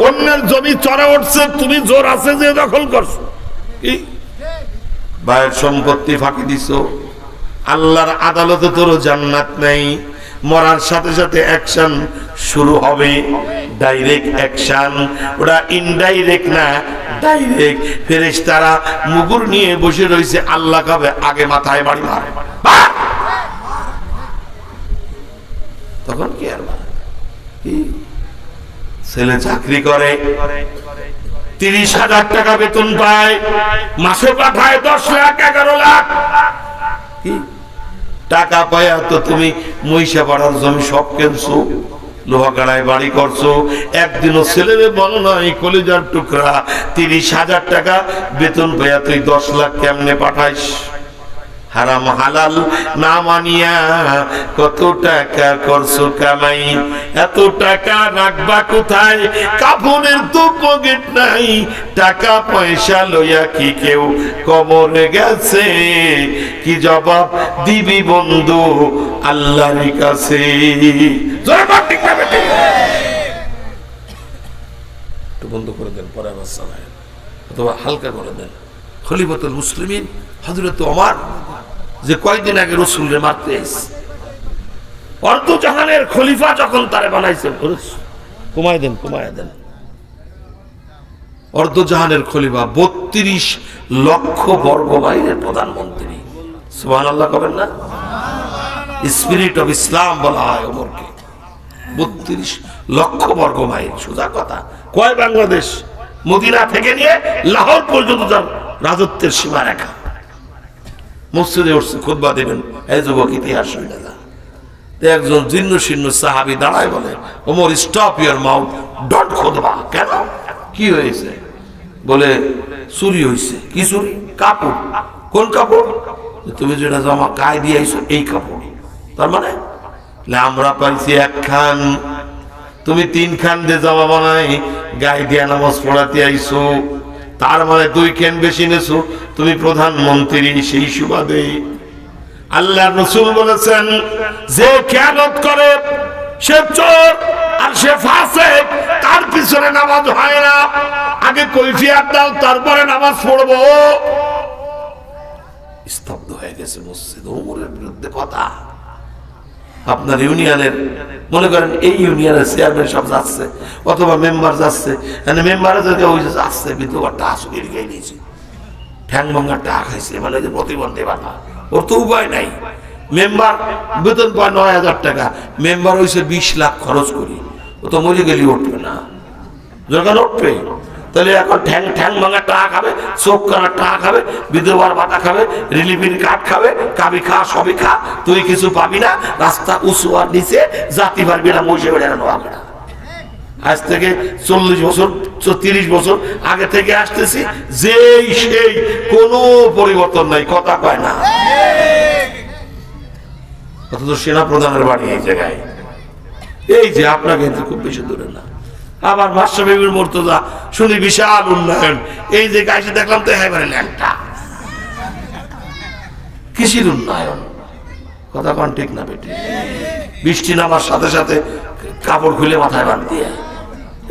অন্যের জমি চড়া উঠছে, তুমি জোর আছে যে দখল করছো। কি ভাইয়ের সম্পত্তি ফাঁকি দিছ? আল্লাহর আদালতে তোর জান্নাত নেই। মরার সাথে সাথে অ্যাকশন শুরু হবে, ডাইরেক্ট অ্যাকশন। ওরা ইনডাইরেক্ট না, ডাইরেক্ট। ফেরেশতারা মুগুর নিয়ে বসে রয়েছে, আল্লাহ কবে আগে মাথায় বাড়ি মারে। তখন কি আর ছেলে চাকরি করে, 30,000 টাকা বেতন পায়, মাসে পাঠায় 10 লাখ 11 লাখ। কি টাকা পায়া তো তুমি মহিষা পাড়ার জমি সব কেনছো, লোহাগাড়ায় বাড়ি করছো, একদিনও ছেলেরে বলো নাই কলিজার টুকরা 30,000 টাকা বেতন পায়া তুই 10 লাখ কেমনে পাঠাইস? হারাম হালাল না মানিয়া কত টাকা করছো কামাই, এত টাকা রাখবা কোথায়? কাফনের তো পকেট নাই, টাকা পয়সা লইয়া কি কেউ কবরে গেছে? কি জবাব দিবি বন্ধু আল্লাহর কাছে? একটু বন্ধ করে দেন, পরে আবার চালায়, অথবা হালকা করে দেন। খলিফাতুল মুসলিমিন হযরত ওমর যে কয়েকদিন আগে রাসূলকে মারতে এসে, অর্ধ জাহানের খলিফা যখন তারে বানাইছে, কমায় দেন কমায় দেন, অর্ধ জাহানের খলিফা, 32 লক্ষ বর্গ মাইলের প্রধানমন্ত্রী। সুবহানাল্লাহ কবেন না? স্পিরিট অফ ইসলাম বলা হয় ওমরকে। 32 লক্ষ বর্গ মাইল, সোজা কথা কয় বাংলাদেশ, মদিনা থেকে নিয়ে লাহোর পর্যন্ত যার রাজত্বের সীমা রেখা। মসজিদে উঠছে, খুতবা দেবেন, এই যুবক ইতিহাস হইলে না। একজন জীর্ণ শীর্ণ সাহাবী দাঁড়ায় বলে, Omar stop your mouth, don't খুতবা। কেন, কি হয়েছে? বলে চুরি হয়েছে। কি চুরি? কাপড়। কোন কাপড়? তুমি যেটা জামা গায়ে দিয়ে আইছো এই কাপড়। তার মানে আমরা পাইছি 1 খান, তুমি 3 খান দিয়ে জামা বানাই গায়ে দিয়ে নামাজ পড়াতে আইছো। তার মানে 2 ক্যান বেশি নেছো, তুমি প্রধানমন্ত্রী। সেই সুবাদে আল্লাহ রাসূল বলেছেন, যে খেয়ানত করে সে চোর আর সে ফাসিক, তার পিছনে নামাজ হয় না। আগে কৈফিয়ত দাও, তারপরে নামাজ পড়বো। স্তব্ধ হয়ে গেছে মসজিদ। ওমরের বিরুদ্ধে কথা। আপনার ইউনিয়নের, মনে করেন এই ইউনিয়নের চেয়ারম্যান সব যাচ্ছে, অথবা মেম্বার যাচ্ছে, মেম্বারে যদি ওই যাচ্ছে বিধবারটা আসলে গিয়ে নিয়েছে, ঠ্যাং ভাঙার টাকা খাইছে, মানে প্রতিবন্ধী বাধা, ওর তো উপায় নাই। মেম্বার বেতন পায় 9,000 টাকা, মেম্বার হয়েছে 20 লাখ খরচ করি, ও তো মরে গেলে উঠবে না, যখন উঠবে তাহলে এখন ঠ্যাং ঠ্যাং ভাঙার টাকা খাবে, চোখ কানার টাকা খাবে, বিধবার ভাতা খাবে, রিলিফের কার্ড খাবে, কাবি খা সবই খা, তুই কিছু পাবি না। রাস্তা উঁচু আর নিচে জাতি পারবি না, মহিষে বেড়ানো হবে না। আজ থেকে 40 বছর 30 বছর আগে থেকে আসতেছি, যেই সেই, কোনো পরিবর্তন নাই, কথা কয় না। অথচ সেনা প্রধানের বাড়ি এই জায়গায়, এই যে আপনার কিন্তু খুব বেশি দূরে না। আবার বাদশা বিবির মুর্তজা শুনি বিশাল উন্নয়ন, এই যে গাইছে দেখলাম তো একেবারে ল্যাংটা। কিসের উন্নয়ন? কথা কন ঠিক না বেটি? বৃষ্টি নামার সাথে সাথে কাপড় খুলে মাথায় বাঁধ দিয়ে,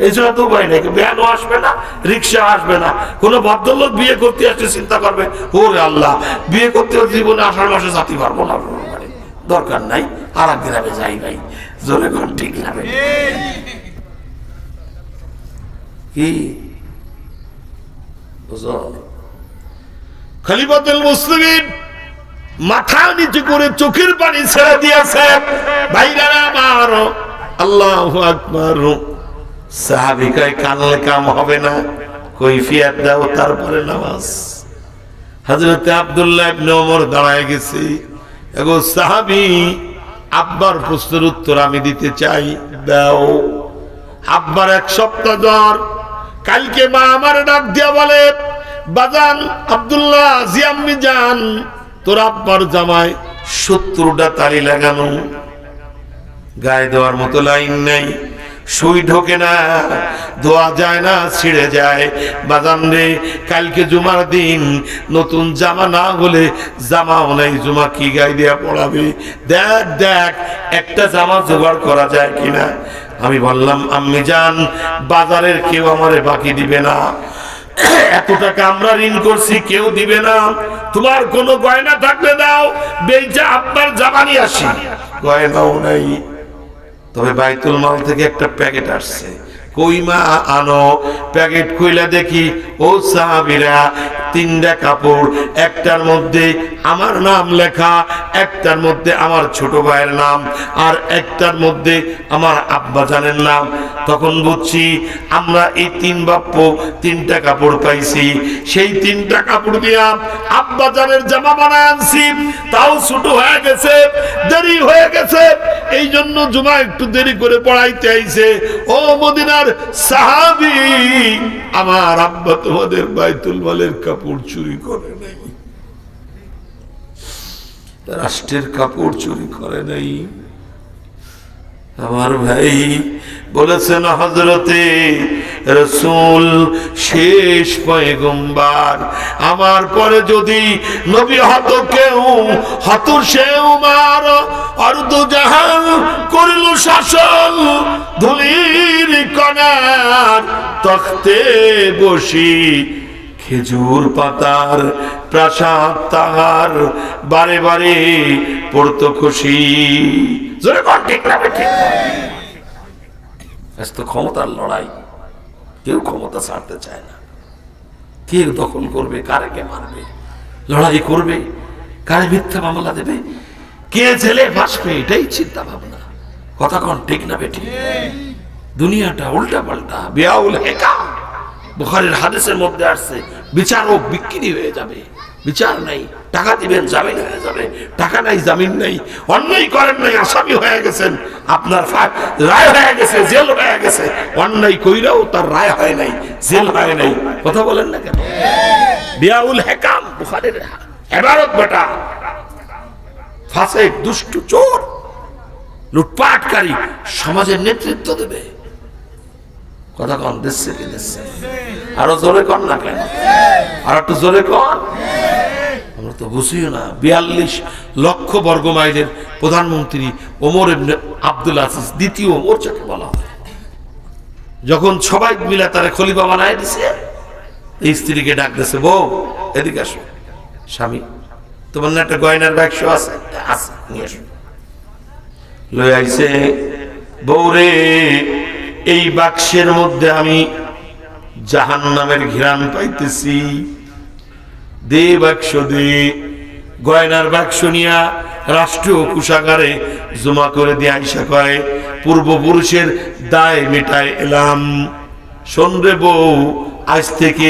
এই জন্য তো উপায় নেই। ভ্যানও আসবে না, রিক্সা আসবে না। কোনো ভদ্রলোক বিয়ে করতে আসছে চিন্তা করবে, ওরে আল্লাহ, বিয়ে করতে জীবনে 18 মাসে জাতি পারবো না, দরকার নাই, আর এক গ্রামে যাই ভাই। জোরে কোন ঠিক না কি? খলিফাতুল মুসলিমিন মাথা নিচু করে চোখের পানি ছেড়ে দিয়েছে। ভাইরা আমার, আল্লাহু আকবার। সাহাবী কয়, কানলে কাম হবে না, কৈফিয়ত দাও, তারপরে নামাজ। হযরত আব্দুল্লাহ ইবনে ওমর দাঁড়ায় গেছে। এগো সাহাবী, আব্বার প্রশ্নের উত্তর আমি দিতে চাই, দাও। আব্বার 1 সপ্তাহ জ্বর। কালকে মা আমার ডাক দিয়া বলে, বাজান আব্দুল্লাহ, জিয়াম্মি জান, তোর আব্বার জামায় 70টা তালি লাগানো, গায়ে দেওয়ার মতো লাইন নাই, সুই ঢোকে না, ধোয়া যায় না, ছিঁড়ে যায়। বাজান রে, কালকে জুমার দিন, নতুন জামা না হলে জামাও নাই, জুমা কি গায়ে দিয়া পড়াবে? দেখ দেখ একটা জামা জোগাড় করা যায় কিনা। আমি বললাম, আম্মি জান, বাজারের কেউ আমারে বাকি দিবে না, এত টাকা আমরা ঋণ করছি, কেউ দিবে না। তোমার কোনো গয়না থাকলে দাও, বেচা আপনার জামা নিয়ে আসি। গয়নাও নাই, তবে বাইতুল মাল থেকে একটা প্যাকেট আসছে, কই মা আনো। প্যাকেট খুইলা দেখি, ও সাহাবীরা, 3টা কাপড়, একটার মধ্যে আমার নাম লেখা, একটার মধ্যে আমার ছোট ভাইয়ের নাম, আর একটার মধ্যে আমার আব্বাজানের নাম। তখন বুঝছি আমরা এই 3 বাপ্য 3টা কাপড় পাইছি। সেই 3টা কাপড় দিয়া আব্বাজানের জামা বানায় আনছি, তাও ছোট হয়ে গেছে, দেরি হয়ে গেছে, এই জন্য জুমা একটু দেরি করে পড়াইতে আইছে। ও মদিনার সাহাবী, আমার আব্বা তোমাদের বাইতুল মালের কাপড় চুরি করে নাই, রাষ্ট্রের কাপড় চুরি করে নাই। আমার ভাই বলেছেন, হযরতে রাসূল শেষ পয়গম্বর, আমার পরে যদি নবী হতো কেউ, হতো সে উমর। অর্ধ জাহান করিল শাসন, ধুলির কণার তখতে বসি, খেজুর পাতার প্রাসাদ তাহার, বারে বারে পড়তো খুশি। জোরে কর ঠিক না ঠিক? আজ ক্ষমতার লড়াই, কেউ ক্ষমতা ছাড়তে চায় না। কে দখল করবে, কারে কে মারবে, লড়াই করবে, কারে মিথ্যা মামলা দেবে, কে জেলে ফাঁসবে, এটাই চিন্তা ভাবনা। কথা কন ঠিক না বেটি? দুনিয়াটা উল্টা পাল্টা, বিয়াউল হেকাম। বুখারীর হাদিসের মধ্যে আসছে, বিচারক বিক্রি হয়ে যাবে, বিচার নাই, টাকা দিবেন জামিন হয়ে যাবে, টাকা নাই জামিন নাই, অন্যায় করেন নাই, আসামি হয়ে গেছেন, আপনার রায় হয়ে গেছে, জেল হয়ে গেছে, অন্যায় কইরাও তার রায় হয় নাই, জেল হয় নাই। কথা বলেন না কেন? বিয়াউল হেকাম বুখারীর ইবারত বেটা, ফাসিক, দুষ্ট, চোর, লুটপাটকারী সমাজের নেতৃত্ব দেবে। কথা কন দিচ্ছে কি দিচ্ছে? আরো জোরে কন না কেন? আর একটু জোরে কন। আমরা তো বুঝিও না। 42 লক্ষ বর্গ মাইলের প্রধানমন্ত্রী ওমর ইবনে আব্দুল আজিজ, দ্বিতীয় ওমর যাকে বলা হয়, যখন সবাই মিলে তারা খলিফা বানায় দিছে, এই স্ত্রীকে ডাক দিছে, বউ এদিকে আসো। স্বামী, তোমার না একটা গয়নার বাক্স আছে? আছে, নিয়ে আসো। লই আইছে। বউরে, এই বাক্সের মধ্যে আমি জাহান্নামের ঘ্রাণ পাইতেছি, দে বাক্স দে। গয়নার বাক্স নিয়া রাষ্ট্রীয় কোষাগারে জমা করে দিয়ে আইসা কয়, পূর্বপুরুষের দায় মেটায় এলাম। শোন রে বউ, আজ থেকে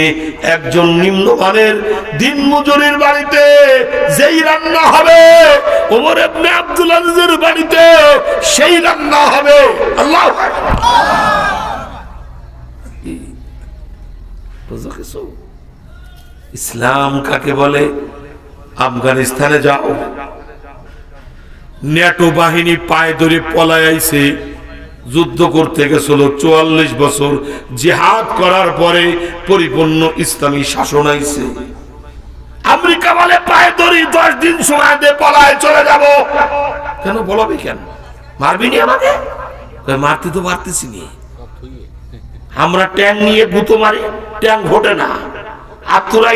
একজন নিম্নমানের দিনমজুরের বাড়িতে যেই রান্না হবে, ওমর ইবনে আব্দুল আজিজের বাড়িতে সেই রান্না হবে। আল্লাহু আকবার। বুঝো কিছু? ইসলাম কাকে বলে? আফগানিস্তানে যাও, ন্যাটো বাহিনী পায়ে ধরে পলায় আইছে, যুদ্ধ করতে গেছিল 44 বছর, জিহাদ করার পরে পরিপূর্ণ ইসলামী শাসন আইছে। আমেরিকা বলে পায়ে ধরি 10 দিন সময় দে, পলায় চলে যাব। কেন বলবি? কেন মারবি নি আমাকে? মারতে তো মারতেছি নি, আমরা ট্যাঙ্ক নিয়ে গুতো মারি, ট্যাঙ্ক ঘটে না। আর তোরা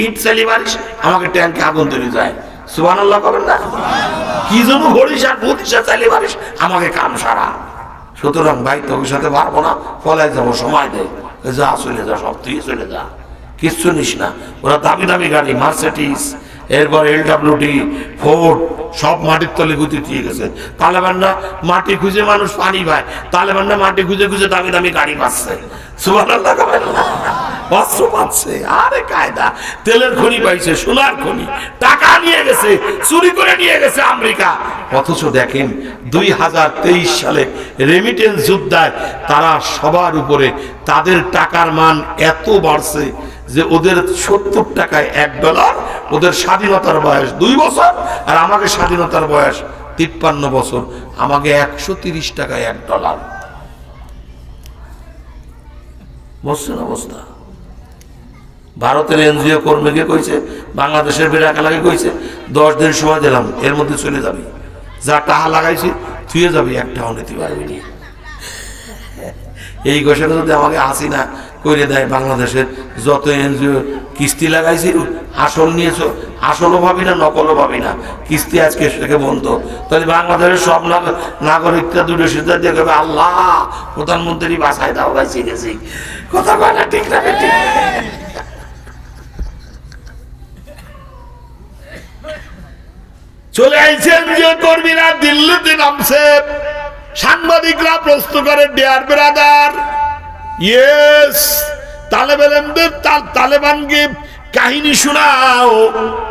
ইট চালি মারিস, আমাকে ট্যাঙ্কে আগুন ধরে যায়। সুবহানাল্লাহ করেন না? কি জন্য ঘড়িস আর বুতিসা চালি মারিস, আমাকে কাম সারা। সুতরাং ভাই, তোর সাথে পারবো না, ফলায় যাবো, সময় দে। যা চলে যা, সব তুই চলে যা, কিচ্ছু নিস না। ওরা দামি দামি গাড়ি, মার্সিডিজ, এরপর LWD, ফোর্ড, সব মাটির তলে গুতি দিয়ে গেছে। তালেবানরা মাটি খুঁজে মানুষ পানি পায়, তালেবানরা মাটি খুঁজে খুঁজে দামি দামি গাড়ি পাচ্ছে। সুবহানাল্লাহ করেন না? অস্ত্র পাচ্ছে, আরে কায়দা। তেলের খনি পাইছে, সোনার খনি, টাকা নিয়ে গেছে, চুরি করে নিয়ে গেছে আমেরিকা। অথচ দেখেন 2023 সালে রেমিটেন্স যোদ্ধায় তারা সবার উপরে, তাদের টাকার মান এত বাড়ছে যে ওদের 70 টাকায় $1, ওদের স্বাধীনতার বয়স 2 বছর, আর আমাকে স্বাধীনতার বয়স 53 বছর, আমাকে 130 টাকায় $1। বুঝছেন অবস্থা? ভারতের এনজিও কর্মীকে কইছে, বাংলাদেশের বিরাকালাকে কইছে, 10 দিন সময় দিলাম, এর মধ্যে চলে যাবি, যা টাকা লাগাইছি থুয়ে যাবি, একটাও নিতে পারবি না। এই ঘোষণা যদি আমাকে হাসিনা করে দেয়, বাংলাদেশের যত এনজিও কিস্তি লাগাইছি, আসল নিয়েছো, আসলও ভাবি না, নকলও ভাবি না, কিস্তি আজকে সেটাকে বন্ধ। তাহলে বাংলাদেশের সব নাগরিকরা দুটো সিদ্ধান্ত দিয়ে কবে, আল্লাহ প্রধানমন্ত্রী বাসায় দাও, গাইছি গেছি। কথা কয় না? ঠিক না? ঠিক। চলে আইছেন যে কর্মীরা, দিল্লিতে নামছে, সাংবাদিকরা প্রশ্ন করে, ডিয়ার ব্রাদার, ইয়েস, তালেবানকে কাহিনী শোনাও,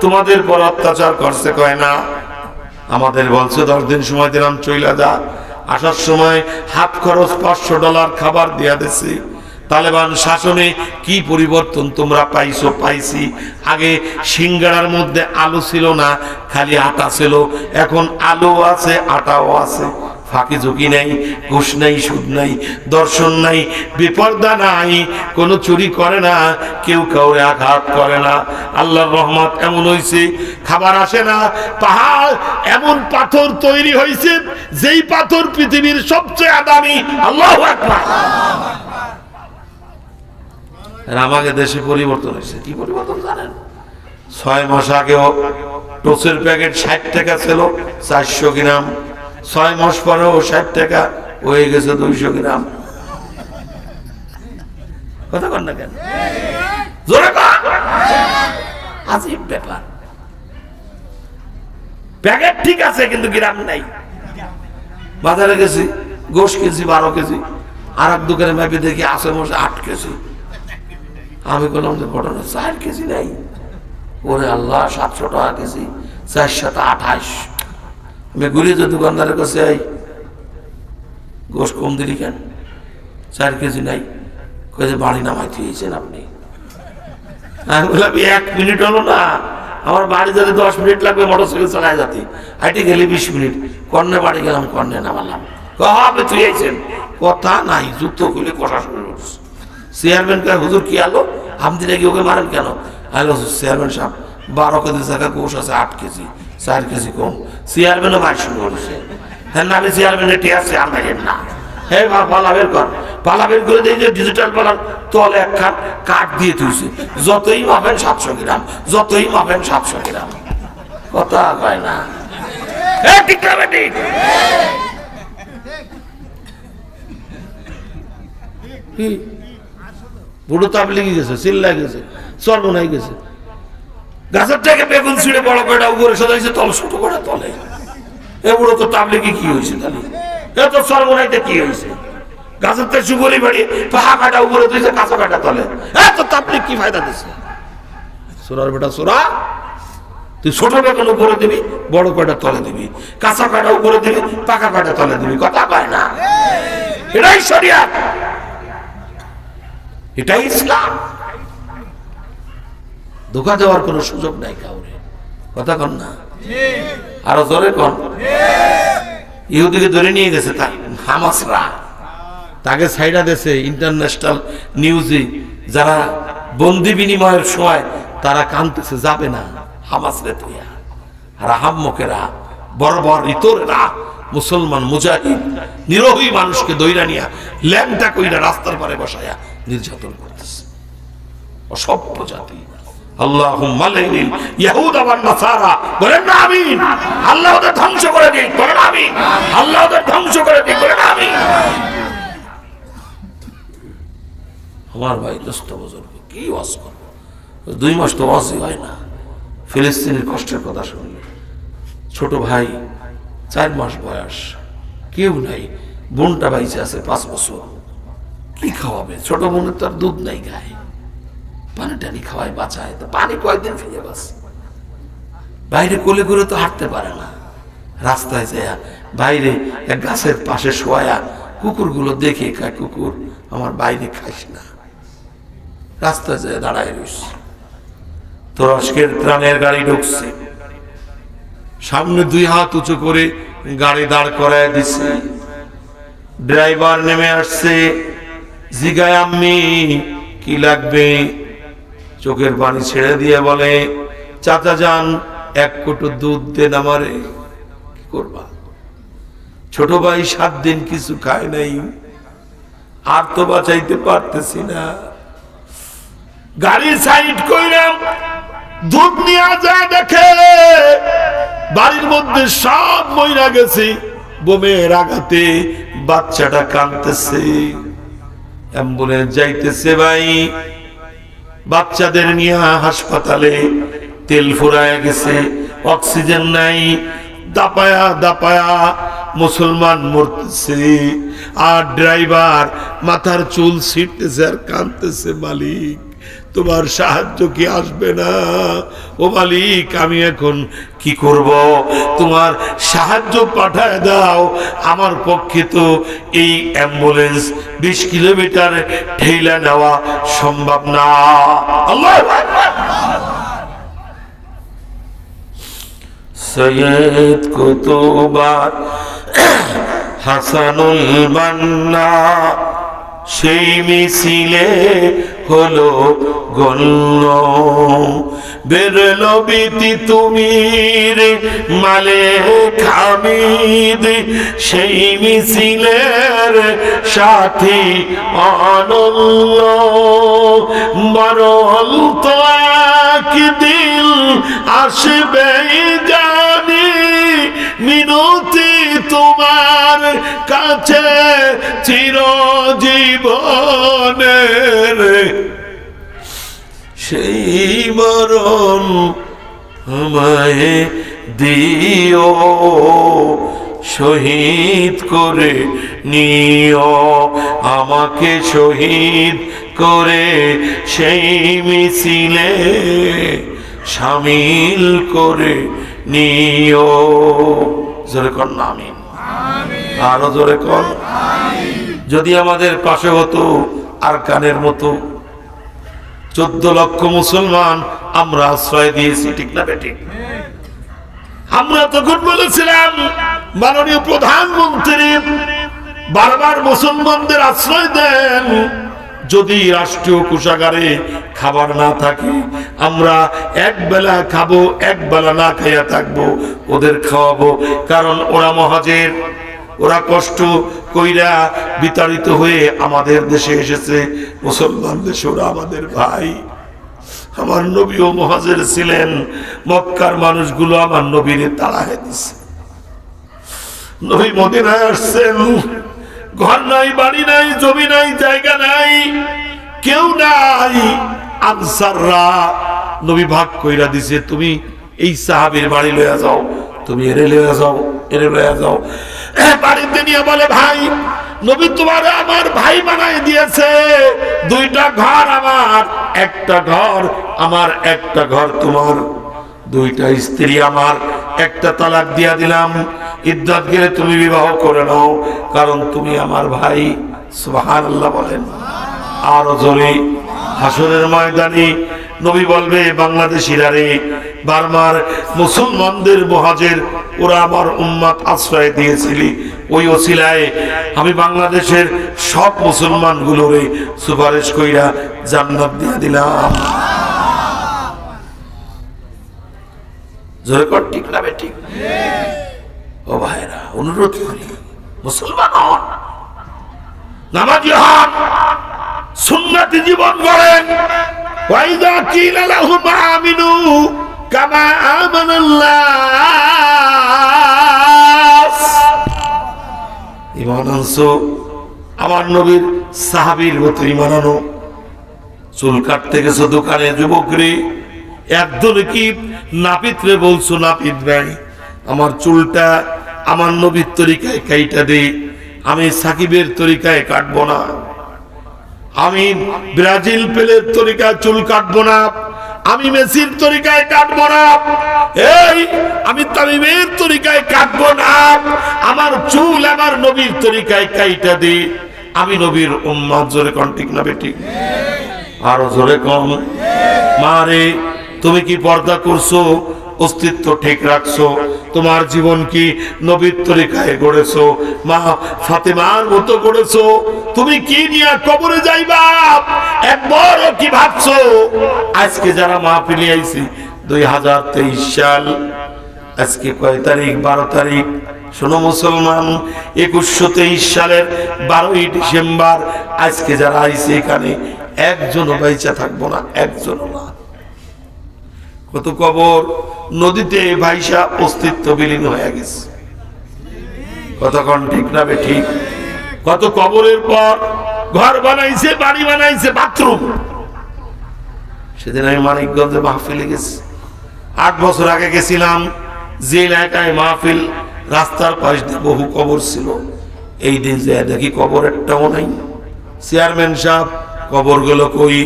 তোমাদের পর অত্যাচার করছে। কয় না, আমাদের বলছে 10 দিন সময় দিলাম, চইলা যা। আসার সময় হাত খরচ $500 খাবার দিয়া দিছি। তালেবান শাসনে কি পরিবর্তন তোমরা পাইছো? পাইছি। আগে সিঙ্গারার মধ্যে আলু ছিল না, খালি আটা ছিল, এখন আলু আছে, আটাও আছে। ফাঁকি ঝুঁকি নাই, ঘুষ নাই, সুদ নাই, দর্শন নাই, বিপর্দা নাই, কোনো চুরি করে না, কেউ কাউরে আঘাত করে না। আল্লাহর রহমত এমন হয়েছে, খাবার আসে না, পাহাড় এমন পাথর তৈরি হয়েছে, যেই পাথর পৃথিবীর সবচেয়ে দামি। আল্লাহু আকবার। আমাকে দেশে পরিবর্তন হয়েছে। কি পরিবর্তন জানেন? 6 মাস আগেও টোসের প্যাকেট 60 টাকা ছিল, 400 গ্রাম। 6 মাস পরেও 60 টাকা হয়ে গেছে 200 গ্রাম। কথা কন না কেন? জোরে কন। আজীব ব্যাপার। প্যাকেট ঠিক আছে, কিন্তু গ্রাম নাই। বাজারে গেছি, গোশ কেজি 12 কেজি, আর এক দোকানে মেপে দেখি আছে মশা 8 কেজি। আমি বললাম যে ঘটনা 4 কেজি নাই। ওরে আল্লাহ, 700 টাকা কেজি, 428। আমি ঘুরে যে দোকানদারের কাছে, এই গোশ কম দিলি কেন? 4 কেজি নাই। কয়ে যে বাড়ি নামাই দিয়েছেন আপনি। আমি বললাম 1 মিনিট হলো না, আমার বাড়ি যেতে 10 মিনিট লাগবে মোটরসাইকেল চালায় যেতে, হাইটে গেলে 20 মিনিট। কর্ণে বাড়ি গেলাম, কর্ণে নামালাম। আপনি তুই আইছেন? কথা নাই, যুদ্ধ করলে কষা শুরু করছে। চেয়ারম্যান কে হুজুর কি আলো, আপনি নাকি ওকে মারেন কেন? আলো চেয়ারম্যান সাহেব 12 কেজি জায়গা গোশ আছে 8 কেজি, 4 কেজি কম। চেয়ারম্যানও মার শুরু করেছে। হ্যাঁ না, আমি চেয়ারম্যানের টিয়া চেয়ার মারেন না। হ্যাঁ পালা বের কর, পালা বের করে দিয়ে যে ডিজিটাল পালার তলে একখান কাঠ দিয়ে তুলছে, যতই মাপেন 700 গ্রাম, যতই মাপেন 700 গ্রাম। কথা কয় না, ঠিক না বেটি? বুড়ো তাবলিগি গেছে, চিল্লা গেছে, সর্বনাই গেছে। গাছের থেকে বেগুন ছিঁড়ে বড় কয়টা উপরে সদাইছে, তল ছোট করে তলে। এ বুড়ো তো তাবলিগি কি হয়েছে তাহলে? এ তো সর্বনাইতে কি হয়েছে? গাছের থেকে সুগরি বাড়িয়ে পাহা কাটা উপরে দিয়েছে, কাঁচা কাটা তলে। এ তো তাবলিগ কি ফায়দা দিচ্ছে? সোরার বেটা সোরা, তুই ছোট বেগুন উপরে দিবি, বড় কয়টা তলে দিবি, কাঁচা কাটা উপরে দিবি, পাকা কাটা তলে দিবি। কথা কয় না, এটাই শরিয়াত, এটাই ইসলাম। ধোঁকা দেওয়ার কোন সুযোগ নাই কাউরে। কথা কন না, আরো জোরে কন। ইহুদিকে ধরে নিয়ে গেছে হামাসরা, তাকে ছাইড়া দেশে ইন্টারন্যাশনাল নিউজে যারা বন্দি বিনিময়ের সময় তারা কাঁদতেছে, যাবে না হামাসরে তুইয়া। আর হাম্মকেরা, বড় বড় ইতরেরা, মুসলমান মুজাহিদ নিরোহী মানুষকে দইরা নিয়া ল্যাংটা কইরা রাস্তার পারে বসায়া নির্যাতন করতেছে। অসভ্য জাতি। আল্লাহুম্মা লাইনিল ইয়াহুদা ওয়ান নাসারা, বলেন না আমিন। আল্লাহ ওদের ধ্বংস করে দিক, বলেন আমিন। আল্লাহ ওদের ধ্বংস করে দিক, বলেন আমিন। আমার ভাই দোস্ত বুজুর্গ, কি ওয়াজ করবো? 2 মাস তো ওয়াজই হয় না। ফিলিস্তিনের কষ্টের কথা শুনলে, ছোট ভাই 4 মাস বয়স, কেউ নাই, বোনটা বাইচে আছে 5 বছর। কি খাওয়াবে? ছোট বোনের তো আর দুধ নাই গায়ে, পানি টানি খাওয়ায় বাঁচায়, তো পানি কয়েকদিন ফিরে বাস। বাইরে কোলে করে তো হাঁটতে পারে না। রাস্তায় যায় বাইরে এক গাছের পাশে শোয়া, কুকুরগুলো দেখে খায়, কুকুর আমার বাইরে খাইস না। রাস্তায় যায় দাঁড়ায় রইস, তুরস্কের ত্রাণের গাড়ি ঢুকছে, সামনে 2 হাত উঁচু করে গাড়ি দাঁড় করায় দিছে। ড্রাইভার নেমে আসছে, জিগায় আম্মি কি লাগবে? চোখের পানি ছেড়ে দিয়ে বলে, চাচা যান 1 কোটো দুধ দেন আমারে। কি করবা? ছোট ভাই 7 দিন কিছু খায় নাই, আর তো বাঁচাইতে পারতেছি না। গাড়ি সাইড কইরাম, দুধ নিয়ে যায়, দেখে বাড়ির মধ্যে সব মইরা গেছে, বোমের আঘাতে বাচ্চাটা কাঁদতেছে। অ্যাম্বুলেন্স যাইতেছে ভাই, বাচ্চাদের নিয়ে হাসপাতালে। তেল ফুরায় গেছে, অক্সিজেন নাই, দাপায়া দাপায়া মুসলমান মরতেছে। আর ড্রাইভার মাথার চুল ছিঁড়তেছে আর কাঁদতেছে, মালিক তোমার সাহায্য কি আসবে না? ও মালিক, আমি এখন কি করব? তোমার সাহায্য পাঠায় দাও। আমার পক্ষে তো এই অ্যাম্বুলেন্স 20 কিলোমিটার ঠেলা নেওয়া সম্ভব না। আল্লাহু আকবার। সৈয়দ কুতুবার হাসানুল বান্না সেই মিছিলে হলো গণ্য, বেরলো বিতি তুমির মালিক হামিদ, সেই মিছিলের সাথী অনন্য। মরণ তো একদিন আসবে জানি, মিনতি তোমার কাছে চিরজীবনের, সেই মরণ আমায় দিও, শহীদ করে নিও আমাকে, শহীদ করে সেই মিছিলে শামিল করে নিও। জোরে কর না আমিন, আরো জোরে কর। যদি আমাদের পাশে হতো আর কানের মতো 14 লক্ষ মুসলমান আমরা আশ্রয় দিয়েছি, ঠিক না বেঠিক? আমরা তখন বলেছিলাম মাননীয় প্রধানমন্ত্রী বারবার মুসলমানদের আশ্রয় দেন। যদি রাষ্ট্রীয় কোষাগারে খাবার না থাকে, আমরা এক বেলা খাবো, এক বেলা না খাইয়া থাকবো, ওদের খাওয়াবো। কারণ ওরা মহাজের, ওরা কষ্ট কইরা বিতাড়িত হয়ে আমাদের দেশে এসেছে। মুসলমান দেশে ওরা আমাদের ভাই। আমার নবীও মুহাজির ছিলেন। মক্কার মানুষগুলো আমার নবীরে তাড়ায় দিছে। নবী মদিনায় আসছেন, ঘর নাই, বাড়ি নাই, জমি নাই, জায়গা নাই, কেউ নাই। আনসাররা নবী ভাগ কইরা দিছে, তুমি এই সাহাবীর বাড়ি লইয়া যাও, তুমি এরে লইয়া যাও, এরে লইয়া যাও। বাড়িতে নিয়ে বলে, ভাই নবী তোমার আমার ভাই বানাই দিয়েছে, দুইটা ঘর আমার, একটা ঘর আমার, একটা ঘর তোমার, দুইটা স্ত্রী আমার, একটা তালাক দিয়া দিলাম, ইদ্যত গেলে তুমি বিবাহ করে নাও, কারণ তুমি আমার ভাই। সুবহানাল্লাহ বলেন আরো জোরে। হাসরের ময়দানে নবী বলবে, বাংলাদেশিরা রে, বারবার মুসলমানদের মুহাজির ওরা আমার উম্মত আশ্রয় দিয়েছিলি, ওই ওসিলায় আমি বাংলাদেশের সব মুসলমান গুলোরে সুপারিশ কইরা জান্নাত দিয়ে দিলাম। জোরে কর, ঠিক না বেঠিক? ও ভাইরা, অনুরোধ করি, মুসলমান হন, নামাজি হন, সুন্নতি জীবন গড়েন। ওয়াইদা কিলা লাহুম আমিনু কামা আমানাল্লাহ। ঈমান আনছো আমার নবীর সাহাবীর মতো ঈমান আনো। চুল কাটতে গেছো দোকানে, যুবকরে একদল কি নাপিতরে বলছো, নাপিত ভাই আমার চুলটা আমার নবীর তরিকায় কাইটা দে, আমি সাকিবের তরিকায় কাটবো না, আমি ব্রাজিল পেলের তরিকায় চুল কাটবো না, আমি মেসির তরিকায় কাটবো না, এই আমি তামিমের তরিকায় কাটবো না, আমার চুল আমার নবীর তরিকায় কাইটা দে, আমি নবীর উম্মত। জোরে কোন ঠিক না বেঠিক? আরো জোরে কম। মারে, তুমি কি পর্দা করছো, অস্তিত্ব ঠিক রাখছো, তোমার জীবন কি নবীর তরিকায় গড়েছো, মা ফাতেমার মতো গড়েছো? তুমি কি নিয়ে কবরে যাইবা একবারও কি ভাবছো? আজকে যারা মাহফিলে আইছি 2023 সাল, আজকে কয় তারিখ? 12 তারিখ। শোনো মুসলমান, 2123 সালের 12ই ডিসেম্বর, আজকে যারা আইছে এখানে একজনও বাইচা থাকবো না, একজনও না। কত কবর নদীতে ভাইসা অস্তিত্ব বিলীন হয়ে গেছে। কতক্ষণ ঠিক না বেঠিক? কত কবরের পর ঘর বানাইছে, বাড়ি বানাইছে, বাথরুম। সেদিন আমি মানিকগঞ্জে মাহফিলে গেছি, 8 বছর আগে গেছিলাম। যে এলাকায় মাহফিল, রাস্তার পাশ দিয়ে বহু কবর ছিল। এই দিন যে দেখি কবর একটাও নাই। চেয়ারম্যান সাহেব, কবর গেল কই?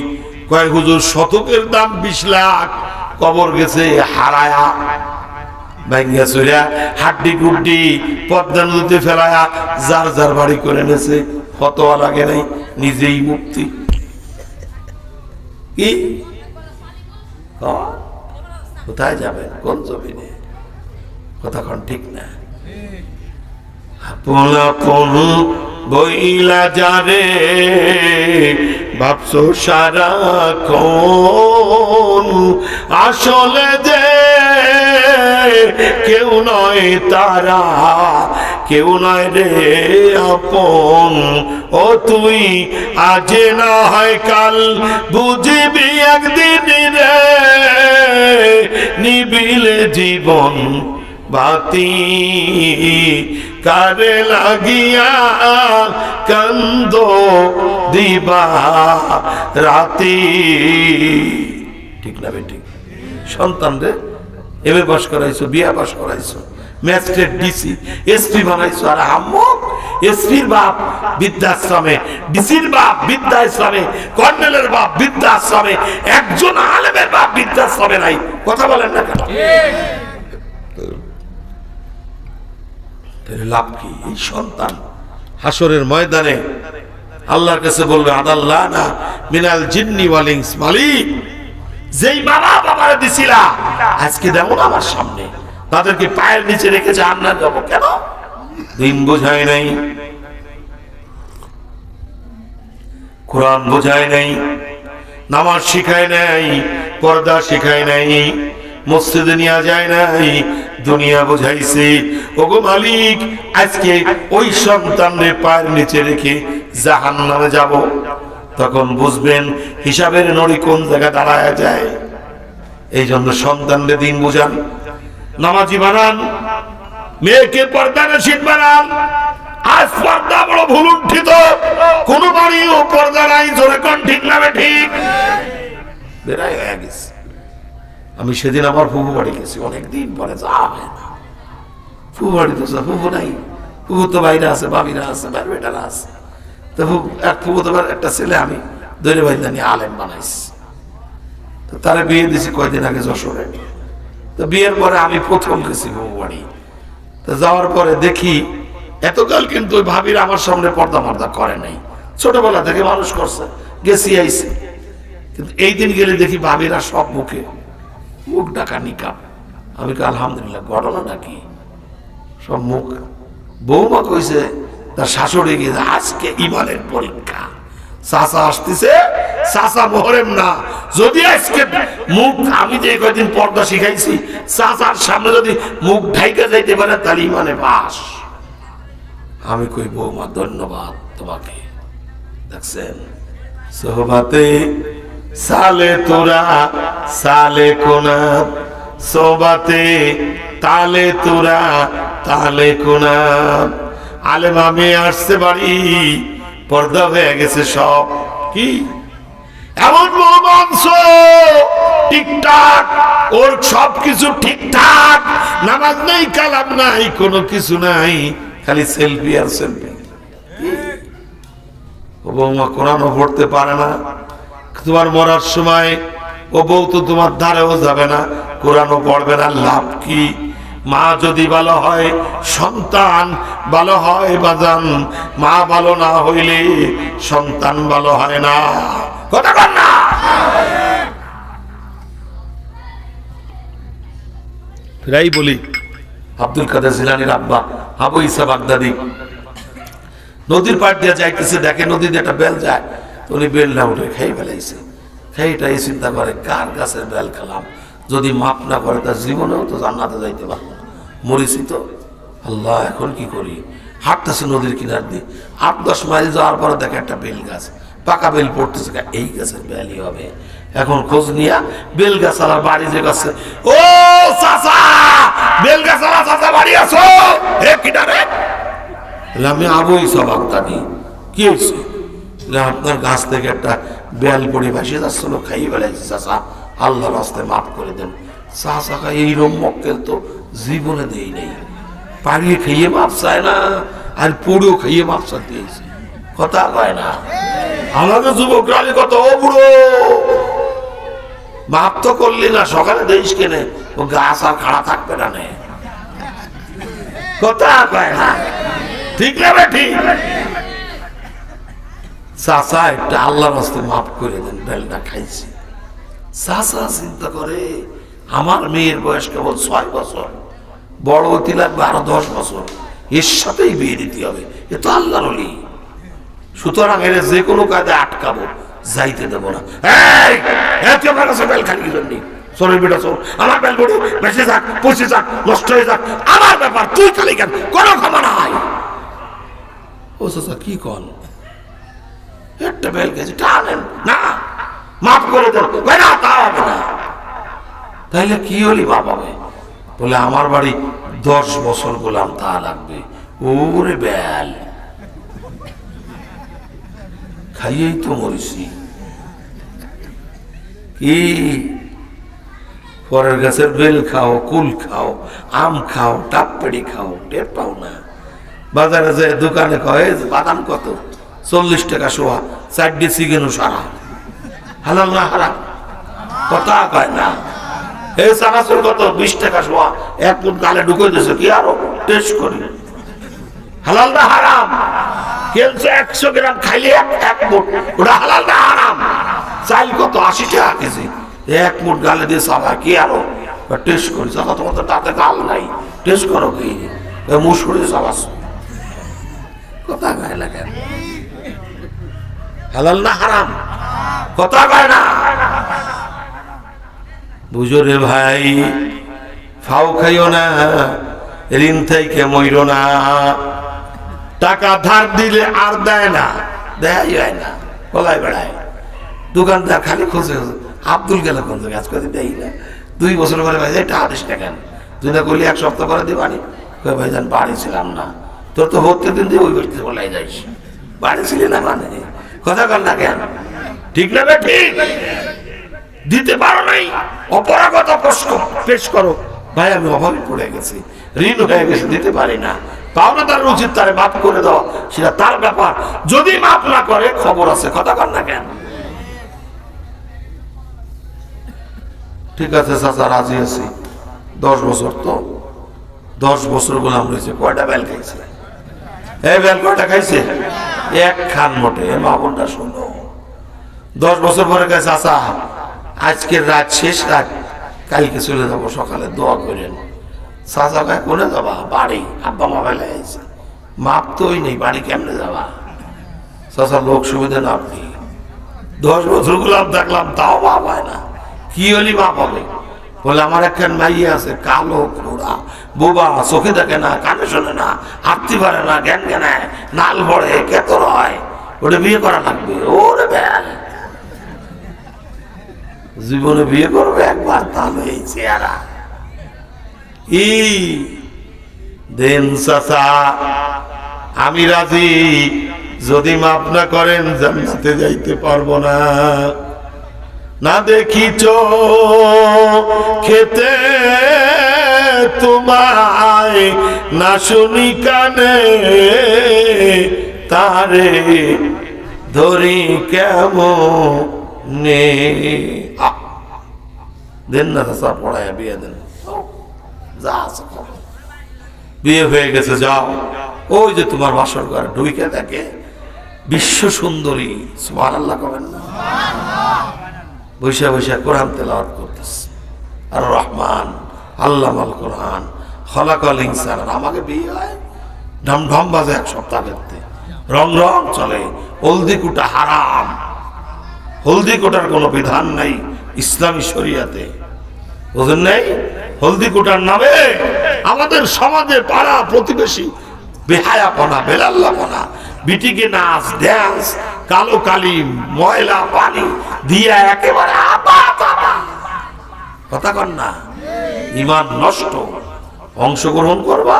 কয় হুজুর শতকের দাম 20 লাখ, কবর গেছে হারায়া, ভাঙ্গা চুরা, হাড্ডি গুড্ডি পদ্মা নদীতে ফেলায়া যার যার বাড়ি করে নেছে। ফতোয়া লাগে নাই, নিজেই মুক্তি। কি কোথায় যাবেন, কোন জমিনে? কথাক্ষণ ঠিক না। আপন আপন বইলা যারে ভাবছো সারাক্ষণ, আসলে যে কেউ নয় তারা, কেউ নয় রে আপন। ও তুই আজ না হয় কাল বুঝবি একদিন রে, নিবিলে জীবন বাতি কারে লাগিয়া কান্দ দিবা রাতি। ঠিক না বেঠিক? সন্তান রে এমএ পাস করাইছো, বিয়া পাস করাইছো, ম্যাজিস্ট্রেট, ডিসি, এসপি বানাইছো, আর আম্মক এসপির বাপ বৃদ্ধাশ্রমে, ডিসির বাপ বৃদ্ধাশ্রমে, কর্নেলের বাপ বৃদ্ধাশ্রমে, একজন আলেমের বাপ বৃদ্ধাশ্রমে নাই। কথা বলেন না কেন? লাভ কি? এই সন্তান হাসরের ময়দানে আল্লাহর কাছে বলবে, আদাল্লানা মিনাল জিন্নি ওয়াল ইনস, মালিক যেই বাবা বাবারে দিছিলা আজকে দেবো না আমার সামনে, তাদেরকে পায়ের নিচে রেখে জান্নাত যাবো কেন? দিন বোঝায় নাই, কোরআন বোঝায় নাই, নামাজ শিখায় নাই, পর্দা শিখায় নাই, মসজিদে নিয়ে যায় নাই, দুনিয়া বোঝাইছে। ওগো মালিক, আজকে ওই সন্তানের পায়ের নিচে রেখে জাহান্নামে যাব, তখন বুঝবেন হিসাবের নড়ি কোন জায়গায় দাঁড়ায় যায়। এই জন্য সন্তানদের দিন বুঝান, নামাজি বানান, মেয়েকে পর্দা নশীন বানান। আজ পর্দা বড় ভুল উঠিত, কোন বাড়িও পর্দা নাই, জোরে কোন ঠিক না ঠিক বেড়াই হয়ে গেছে। আমি সেদিন আমার ফুফু বাড়ি গেছি, অনেকদিন পরে যাওয়া হয় না। ফুফু বাড়ি তো ফুফু নাই, ফুফু তো বাইরে আছে, বাবিরা আছে, বাইরে বেটারা আছে। তো এক ফুফু তো একটা ছেলে আমি দৈরে বাইন্দা নিয়ে আলেম বানাইছি। তো তারা বিয়ে দিছি কয়দিন আগে যশোরে। তো বিয়ের পরে আমি প্রথম গেছি ফুফু বাড়ি। তো যাওয়ার পরে দেখি এতকাল কিন্তু ওই ভাবির আমার সামনে পর্দা মর্দা করে নাই, ছোটবেলা থেকে মানুষ করছে, গেছি আইছি। কিন্তু এই দিন গেলে দেখি ভাবিরা সব মুখ ঢাকা নিকাব। আমি আলহামদুলিল্লাহ, ঘটনা নাকি সব মুখ। বৌমা কইছে তার শাশুড়ি গিয়ে, আজকে ইমানের পরীক্ষা, চাচা আসতেছে, চাচা মোহরেম না, যদি আজকে মুখ আমি যে কয়দিন পর্দা শিখাইছি চাচার সামনে যদি মুখ ঢাইকা যাইতে পারে তাহলে ইমানে পাস। আমি কই বৌমা ধন্যবাদ তোমাকে। দেখছেন, সোহবাতে সালে তোরা সালে কোনা, সোহবাতে তালে তোরা তালে কোনা। আলেম আমি আসছে বাড়ি, পর্দা হয়ে গেছে সব। কি এমন মোহাম্মদ ঠিকঠাক, ওর সবকিছু ঠিকঠাক, নামাজ নাই, কালাম নাই, কোনো কিছু নাই, খালি সেলফি আর সেলফি। ও বৌমা কোরআনও পড়তে পারে না, তোমার মরার সময় ও বউ তো তোমার ধারেও যাবে না, কোরআনও পড়বে না, লাভ কি? মা যদি ভালো হয় সন্তান ভালো হয় বাজান, মা ভালো না হইলে সন্তান ভালো হয় না। কথা বল না। ফিরাই বলি, আব্দুল কাদের জিলানীর আব্বা আবু ইসা বাগদাদি নদীর পাড় দিয়ে যাইতেছে, দেখে নদীতে একটা বেল যায়, উনি বেলটা উঠে খেয়ে ফেলাইছে। খেয়েটা এই চিন্তা করে, কার গাছের বেল খেলাম, যদি মাপ না করে তার জীবনেও তো জান্নাতে যাইতে পারবো না, মরিছি তো। আল্লাহ, এখন কি করি? হাঁটতেছে নদীর কিনার দিয়ে, 8-10 মাইল যাওয়ার পরে দেখে একটা বেল গাছ, পাকা বেল পড়তেছে, এই গাছের বেলই হবে। এখন খোঁজ নিয়া বেল গাছ আলার বাড়ি যে গাছে, ও চাচা, বেল গাছ আলা চাচা বাড়ি আছো? হে কিনারে আমি আবু ইসা বাগদাদি। কি হয়েছে? আপনার গাছ থেকে একটা বেল পড়ে ভাসিয়ে যাচ্ছিল, খাইয়ে বেলাইছে চাচা, আল্লাহ রাস্তায় মাফ করে দেন। চাচা এইরকম মক্কেল তো জীবনে দেই নেই, পাড়িয়ে খাইয়ে মাপ চায় না, আর পুরো খাইয়ে মাপ চা দিয়েছে। কথা কয় না আমাকে যুবকরা, কত ও বুড়ো মাপ তো করলি না, সকালে দেশ কেনে, ও গাছ আর খাড়া থাকবে না। কথা কয় না, ঠিক না? ঠিক। চাচা একটা আল্লাহর রাস্তায় মাফ করে দেন, বেলটা খাইছি। চাচা চিন্তা করে, আমার মেয়ের বয়স কেবল 6 বছর, বড় হতে লাগবে আরো 10 বছর, এর সাথেই বিয়ে দিতে হবে, এ তো আল্লাহর ওলি। সুতরাং এর যে কোনো কাজে আটকাবো, যাইতে দেবো না। আমার কাছে বেল খালি জন্য চোরের বেটা চোর, আমার বেল বড়ি বেঁচে যাক, পচে যাক, নষ্ট হয়ে যাক, আমার ব্যাপার, তুই খালি কেন, কোনো ক্ষমা নাই। ও চাচা কি কন, একটা বেল গেছে টানেন না, মাফ করে দেন, না তা হবে না। তাইলে কি হলি বাবা? বলে আমার বাড়ি 10 বছর গোলাম, তা লাগবে। ওরে বেল খাইয়েই তো মরিছি। কি পরের গাছের বেল খাও, কুল খাও, আম খাও, টাপপেড়ি খাও, টের পাও না। বাজারে যায় দোকানে কয় বাদাম কত? 40 টাকা শোয়া, 4 চিকেনও সারা। হালাল না হারাম? কথা কয় না। এই চানাচুর কত? 20 টাকা শোয়া, 1 মুঠ গালে ঢুকে দিয়েছে, কি আরো টেস্ট করি। হালাল না হারাম? কেলছে 100 গ্রাম খাইলে 1 মুঠ, ওটা হালাল না হারাম? চাল কত? 80 টাকা কেজি, 1 মুঠ গালে দিয়ে চালা, কি আরো টেস্ট করি। চালা তোমার তো তাতে গাল নাই, টেস্ট করো কি? মুসুরি চালাস। কথা গায়ে লাগে। হালাল না হারাম? কথা কয় না। বুঝো রে ভাই, ফাও খাইও না, ঋণ থেকে মইরো না। টাকা ধার দিলে আর দেয় না, দেয় হয় না, কলাই বেড়ায়। দোকানদার খালি খোঁজে, আব্দুল গেল কোন কাজ করে দেয় না। 2 বছর পরে ভাই এটা আদিস না কেন? তুই না করলি 1 সপ্তাহ পরে দিবানি। ভাই জান বাড়ি ছিলাম না, তোর তো হতে দিন দিয়ে ওই বাড়িতে বলাই যাইস, বাড়ি ছিলি না মানে কথা কর না কেন? ঠিক না? ঠিক দিতে পারো নাই, অপরাগত পেশ করো। ভাই আমি অভাবে পড়ে গেছি, ঋণ হয়ে গেছে, দিতে পারি না। পাওনাদার উচিত তারে মাফ করে দাও, সেটা তার ব্যাপার। যদি মাফ না করে খবর আছে, কথা কর না কেন? ঠিক আছে চাচা, রাজি আছি। 10 বছর তো 10 বছর গোলাম রয়েছে। কয়টা বেল খাইছে? এই বেল কয়টা খাইছে? 1 খান মোটে। মা বোনটা শোনো, 10 বছর পরে গেছে চাচা আজকের রাত শেষ রাত, কালকে চলে যাবো, সকালে দোয়া করেন। চাচা ভাই কোনে যাবা? বাড়ি। আব্বা মা বেলা আইছে, মাপ তো ওই নেই, বাড়ি কেমনে যাবা? চাচা লোক সুবিধা না আপনি। 10 বছর গোলাম থাকলাম, তাও মাপ হয় না। কি হলি মাপ হবে? বলে আমার একখান মাইয়া আছে, কালো খোড়া বোবা, চোখে দেখে না, কানে শোনে না, হাঁটতে পারে না, জ্ঞান জ্ঞানায় নাল ভরে, কেতর হয়, ওটা বিয়ে করা লাগবে। ওরে বেল, জীবনে বিয়ে করবে একবার, তাহলে এই চেহারা দেন চাচা, আমি রাজি। যদি মাফ না করেন জান্নাতে যাইতে পারবো না। না দেখিছ খেতে তোমায়, না শুনি কানে তারে ধরি কেমনে। দেন না চাচা, পড়ায় বিয়ে দেন। যা আছে বিয়ে হয়ে গেছে, যাও। ওই যে তোমার বাসর ঘরে ঢুকে থাকে বিশ্ব সুন্দরী, সুবহানাল্লাহ কবেন না? বৈশা বৈশা কোরআন তেলাওয়াত করতেছে। আর রহমান আল্লামাল কোরআন খলাকাল ইনসান। আমাকে বিয়ে হয়, ঢম ঢম বাজে 1 সপ্তাহ করতে, রং রং চলে। হলদি কুটা হারাম, হলদি কোটার কোনো বিধান নাই ইসলামী শরিয়াতে, বুঝেন নাই? হলদি কোটার নামে আমাদের সমাজে পাড়া প্রতিবেশী বেহায়াপনা, বেলাল্লাপনা, বিটিকে নাচ ড্যান্স, কালো কালি ময়লা পানি দিয়ে একেবারে কথা কন না, ইমান নষ্ট। অংশগ্রহণ করবা,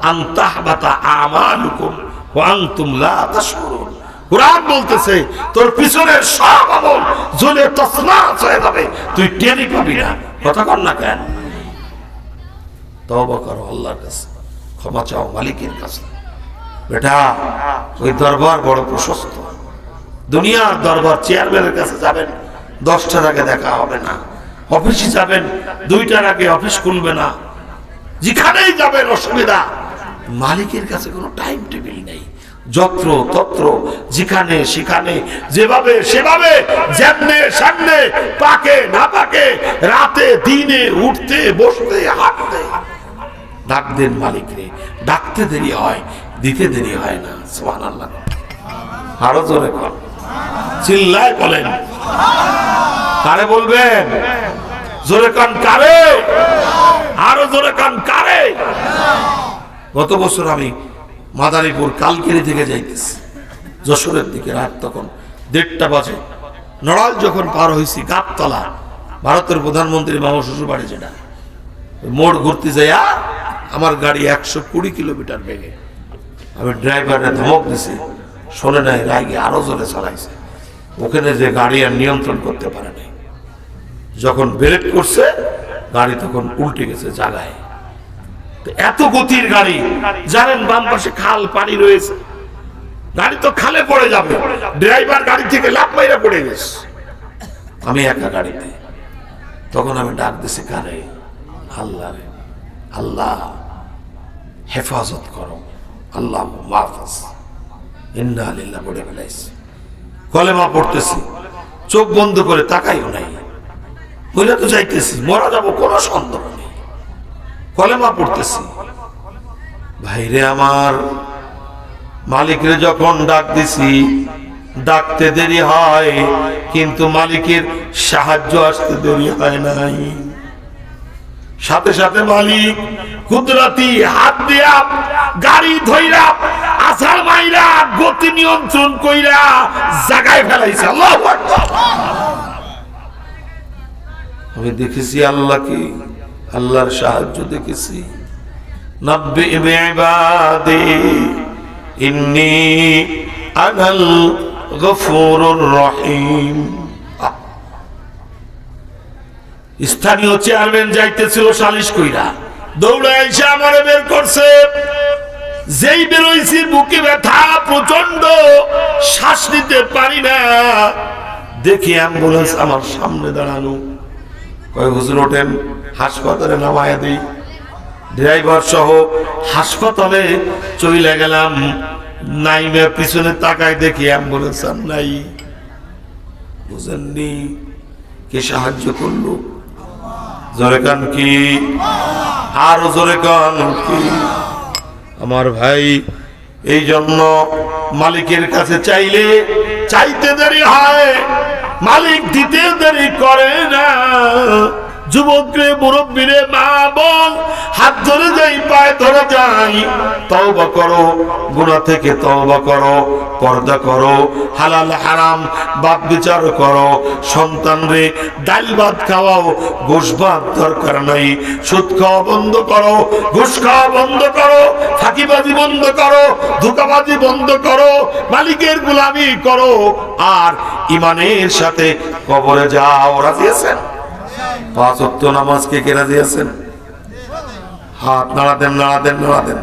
আনতাহবাতা আমালুকুম ওয়া আনতুম লা তাশকুরুন। কুরআন বলতেছে তোর পিছনের সব আমল জ্বলে তছনছ হয়ে যাবে, তুই টেরই পাবি না। কথা কন না কেন? তওবা করো আল্লাহর কাছে, ক্ষমা চাও মালিকের কাছে। বেটা ওই দরবার বড় প্রশস্ত, দুনিয়ার দরবার। চেয়ারম্যানের কাছে যাবেন 10টার আগে দেখা হবে না, অফিসে যাবেন 2টার আগে অফিস খুলবে না, যেখানেই যাবেন অসুবিধা। মালিকের কাছে কোনো টাইম টেবিল নেই, যত্র তত্র যেখানে সেখানে যেভাবে সেভাবে, যেমনে সামনে, পাকে না পাকে, রাতে দিনে, উঠতে বসতে হাঁটতে। ডাক দেন মালিকরে, ডাকতে দেরি হয়, দিতে দেরি হয় না। সুবহানাল্লাহ। আরো জোরে কর, চিল্লায় বলেন। কারে বলবেন? জোরে কান কারে? আরো জোরে কান কারে? গত বছর আমি মাদারীপুর কালকিরি থেকে যাইতেছি যশোরের দিকে, রাত তখন 1:30 বাজে। নড়াল যখন পার হয়েছি, গাবতলা ভারতের প্রধানমন্ত্রী মামা শ্বশুর বাড়ি, যেটা মোড় ঘুরতে যাইয়া আমার গাড়ি 120 কিলোমিটার বেগে। আমি ড্রাইভারে ধমক দিছি, শোনে নাই, রাগে আরো জোরে চালাইছে। ওখানে যে গাড়ি আর নিয়ন্ত্রণ করতে পারে নাই, যখন ব্রেক করছে গাড়ি তখন উল্টে গেছে জায়গায়। এত গতির গাড়ি, জানেন বাম পাশে খাল, পানি রয়েছে, গাড়ি তো খালে পড়ে যাবে। ড্রাইভার গাড়ি থেকে লাফ মাইরা পড়ে গেছে, আমি একা গাড়িতে। তখন আমি ডাক দিছি কারে? আল্লাহ রে, আল্লাহ হেফাজত করো, আল্লাহ মাহফুজ। ইন্না লিল্লাহ পড়ে ফেলাইছি, কলেমা পড়তেছি, চোখ বন্ধ করে তাকাইও নাই। বলে তো যাইতেছি, মরা যাবো, কোনো সন্দেহ নেই। কলেমা পড়তেছি। ভাইরে আমার, মালিকরে যখন ডাক দিছি, ডাকতে দেরি হয় কিন্তু মালিকের সাহায্য আসতে দেরি হয় নাই। সাথে সাথে মালিক কুদরতি হাত দিয়া গাড়ি ধইরা আছাড় মাইরা গতি নিয়ন্ত্রণ কইরা জায়গায় ফেলাইছে। আল্লাহু আকবার। আমি দেখেছি আল্লাহকে, আল্লাহর সাহায্য দেখেছি। নাব্বি বিইবাদি ইন্নী আনাল গফুরুর রহিম। স্থানীয় চেয়ারম্যান যাইতেছিল সালিশ কইরা, দৌড়ে এসে আমারে বের করছে। যেই বেরোইছি বুকে ব্যথা প্রচন্ড, শ্বাস নিতে পারি না। দেখি অ্যাম্বুলেন্স আমার সামনে দাঁড়ানো। কয় হুজুর ওঠেন, হাসপাতালে নামায়া দিই। ড্রাইভার সহ হাসপাতালে চলে গেলাম। নাইমে পিছনে তাকায় দেখি অ্যাম্বুলেন্স আর নাই। বুঝেননি কে সাহায্য করলো? জোরে কান কি? আরো জোরে কান কি? আমার ভাই, এই জন্য মালিকের কাছে চাইলে চাইতে দেরি হয়, মালিক দিতে দেরি করে না। যুবকরে মুরব্বীরে মা বোন হাত ধরে যাই, পায়ে ধরে যাই, তওবা করো, গুনাহ থেকে তওবা করো, পর্দা করো, হালাল হারাম বাদ বিচার করো, সন্তানরে ডাল ভাত খাওয়াও, ঘুষ ভাত দরকার নাই। সুদ খাওয়া বন্ধ করো, ঘুষ খাওয়া বন্ধ করো, ফাঁকিবাজি বন্ধ করো, ধোঁকাবাজি বন্ধ করো, মালিকের গোলামি করো, আর ইমানের সাথে কবরে যাও। রাজি আছেন? 5 ওয়াক্ত নামাজ কে কে রাজি আছেন? হাত নাড়া দেন, নাড়া দেন, নাড়া দেন।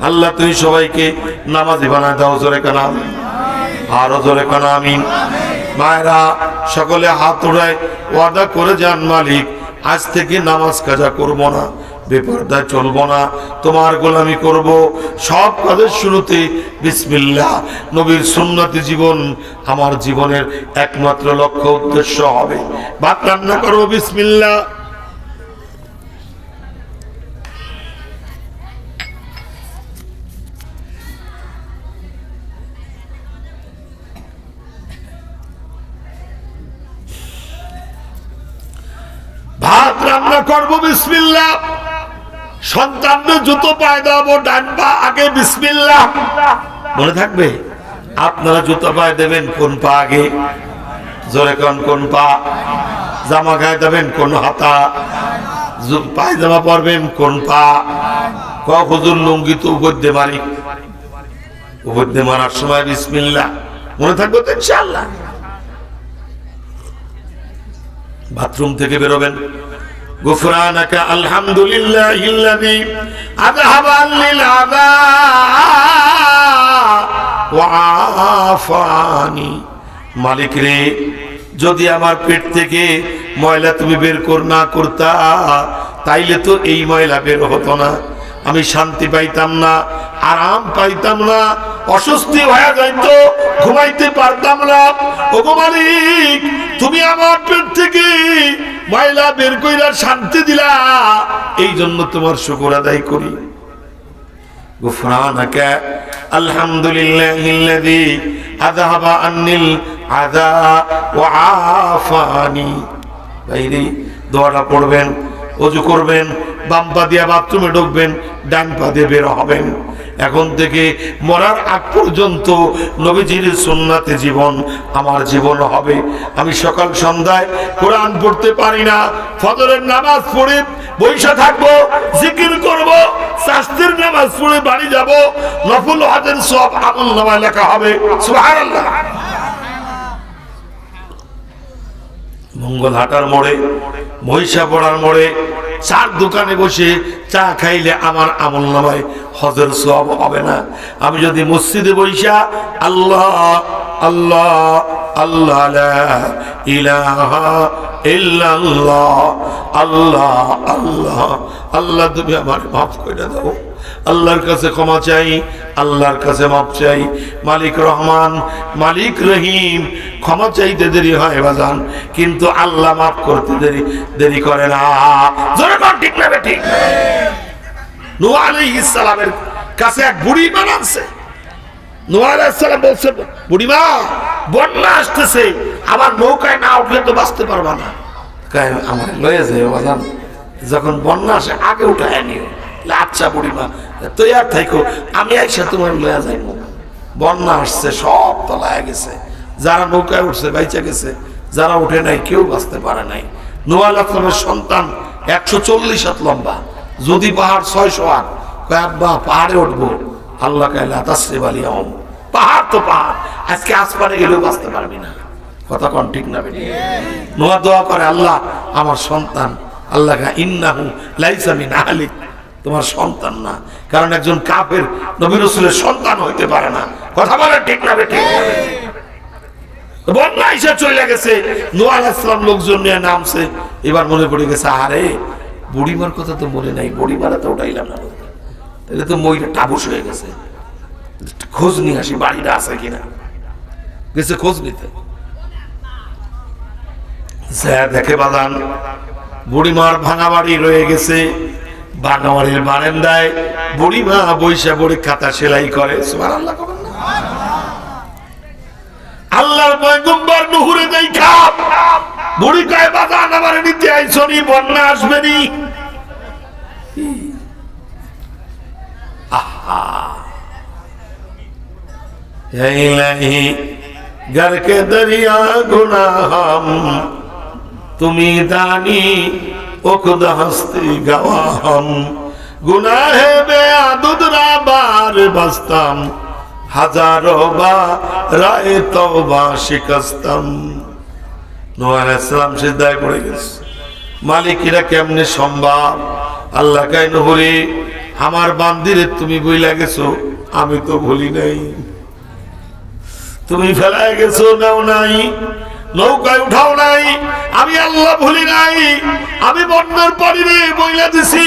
আল্লাহ তুমি সবাইকে নামাজি বানায় দাও। জোরে কানা আমিন, আরো জোরে কানা আমিন। মায়েরা সকলে হাত উঠায় ওয়াদা করে যান, মালিক আজ থেকে নামাজ কাজা করব না, বেপরদায় চলবো না, তোমার গোলামি করব। সব কাজের শুরুতে বিসমিল্লাহ। নবীর সুন্নতি জীবন আমার জীবনের একমাত্র লক্ষ্য উদ্দেশ্য হবে। ভাত রান্না করবো বিসমিল্লাহ। ভাত রান্না করবো বিসমিল্লাহ। সন্তানদের জুতো পায়ে দেবো, ডান পা আগে বিসমিল্লাহ। মনে থাকবে? আপনারা জুতো পায়ে দেবেন কোন পা আগে? জোরে কোন পা? জামা গায়ে দেবেন কোন হাতা? পায়জামা পরবেন কোন পা? হুজুর লুঙ্গি তো উপর দিয়ে মারি, উপর দিয়ে মারার সময় বিসমিল্লাহ। মনে থাকবে তো ইনশাআল্লাহ? বাথরুম থেকে বেরোবেন, গুফরানাকা আলহামদুলিল্লাহিল্লাযী আযহাবা আন্নিল আযা ওয়া আফানি। মালিক রে, যদি আমার পেট থেকে ময়লা তুমি বের না করতা, তাইলে তো এই ময়লা বের হতো না, আমি শান্তি পাইতাম না, আরাম পাইতাম না, অস্বস্তি হয়ে যাইতো, ঘুমাইতে পারতাম না। ওগো মালিক, তুমি আমার পেট থেকে ময়লা বের কইরা শান্তি দিলা, এই জন্য তোমার শুকর আদায় করি। গুফরানাকা আলহামদুলিল্লাহিল্লাযী আযহাবা আন্নিল আযা ওয়া আফানি। ভাইরে, দোয়াটা পড়বেন, ওযু করবেন, বাম পা দিয়ে বাথরুমে ঢুকবেন, ডান পা দিয়ে বের হবেন। এখন থেকে মরার আগ পর্যন্ত নবীজির সুন্নাতে জীবন আমার জীবন হবে। আমি সকাল সন্ধ্যায় কোরআন পড়তে পারি না, ফজরের নামাজ পড়ে বৈশা থাকবো, জিকির করব, শাস্তির নামাজ পড়ে বাড়ি যাব, নফল হজের সব আমলনামায় লেখা হবে। সুবহানাল্লাহ। মঙ্গলহাটার মোড়ে, মহিষা পড়ার মোড়ে চার দোকানে বসে চা খাইলে আমার আমলনামায় হজের সওয়াব হবে না। আমি যদি মসজিদে বইসা আল্লাহ আল্লাহ আল্লাহ লা ইলাহা ইল্লাল্লাহ আল্লাহ আল্লাহ আল্লাহ, তুমি আমার মাফ করে দাও, আল্লাহর কাছে ক্ষমা চাই, আল্লাহর কাছে মাফ চাই। মালিক রহমান, মালিক রহিম। ক্ষমা চাইতে দেরি হয় বাজান, কিন্তু আল্লাহ মাফ করতে দেরি করে না। জোরে বল, ঠিক না ঠিক? নূহ আলাইহিস সালামের কাছে এক বুড়ি মা আছে। নূহ আলাইহিস সালাম বলছে, বুড়িমা বন্যা আসতেছে, আবার নৌকায় না উঠলে তো বাঁচতে পারবা না। আমার লয়ে যায় বাজান, যখন বন্যা আসে আগে উঠায় নিও। আচ্ছা বুড়িমা তৈয়ার থাইকো, আমি আইসা তোমার লয়া যাইব। বন্যা আসছে, সব তলায় গেছে, যারা নৌকায় উঠছে বাইচা গেছে, যারা উঠে নাই কেউ বাঁচতে পারে নাই। নূহ আলাইহিস সালামের সন্তান 140 হাত লম্বা, যদি পাহাড় 600 হাত, আব্বা পাহাড়ে উঠবো, আল্লাহ কাইলা তাসরিব আলাইহিম, পাহাড় তো পাহাড়, আজকে আসপারে গেলেও বাঁচতে পারবি না। কথা কোন ঠিক না বেটি? নূহ দোয়া করে, আল্লাহ আমার সন্তান, আল্লাহ ইন্নাহু লাইসা মিন আহলিক, তোমার সন্তান না, কারণ একজন কাফের নবী রাসূলের সন্তান হইতে পারে না। কথা বলে ঠিক না বেটি? বন্যা এসে চলে গেছে, নূহ আলাইহিস সালাম লোকজন নিয়ে নামছে, এবার মনে পড়ে গেছে আরে বুড়িমার কথা তো মনে নাই, বুড়িমারা তো উঠাইলাম না, তাহলে তো মইটা টাবুস হয়ে গেছে, খোঁজ নিয়ে আসি বাড়িটা আছে কিনা। গেছে খোঁজ নিতে, দেখে বাদান বুড়িমার ভাঙা বাড়ি রয়ে গেছে। ভাঙা বাড়ির বারান্দায় বুড়িমা বৈশা বুড়ি খাতা সেলাই করে। সুবহানাল্লাহ, আল্লাহর পয়গম্বর নুহুরে দেখা বুড়ি কয় বাদান আমার নিতে আইছনি, বন্যা আসবে নি। আহা হে ইলাহি घर के दरिया गुनाहम তুমি দানি ও খুদা হস্তি গওয়াহম গুনাহে বেআদুদরা বার বাস্তাম হাজারো বারায়ে তওবা শিকস্তম। নূহ আলাইহিস সালাম সিজদায় পড়ে গেছে, মালিকেরা কেমনে সম্ভব? আল্লাহ কয় নূহরে আমার বান্দিরে তুমি বইলা গেছো, আমি তো ভুলি নাই। তুমি ফেলায় গেছো, নাও নাই, নৌকায় উঠাও নাই, আমি আল্লাহ ভুলি নাই। আমি বন্যার পানি বইলা দিছি,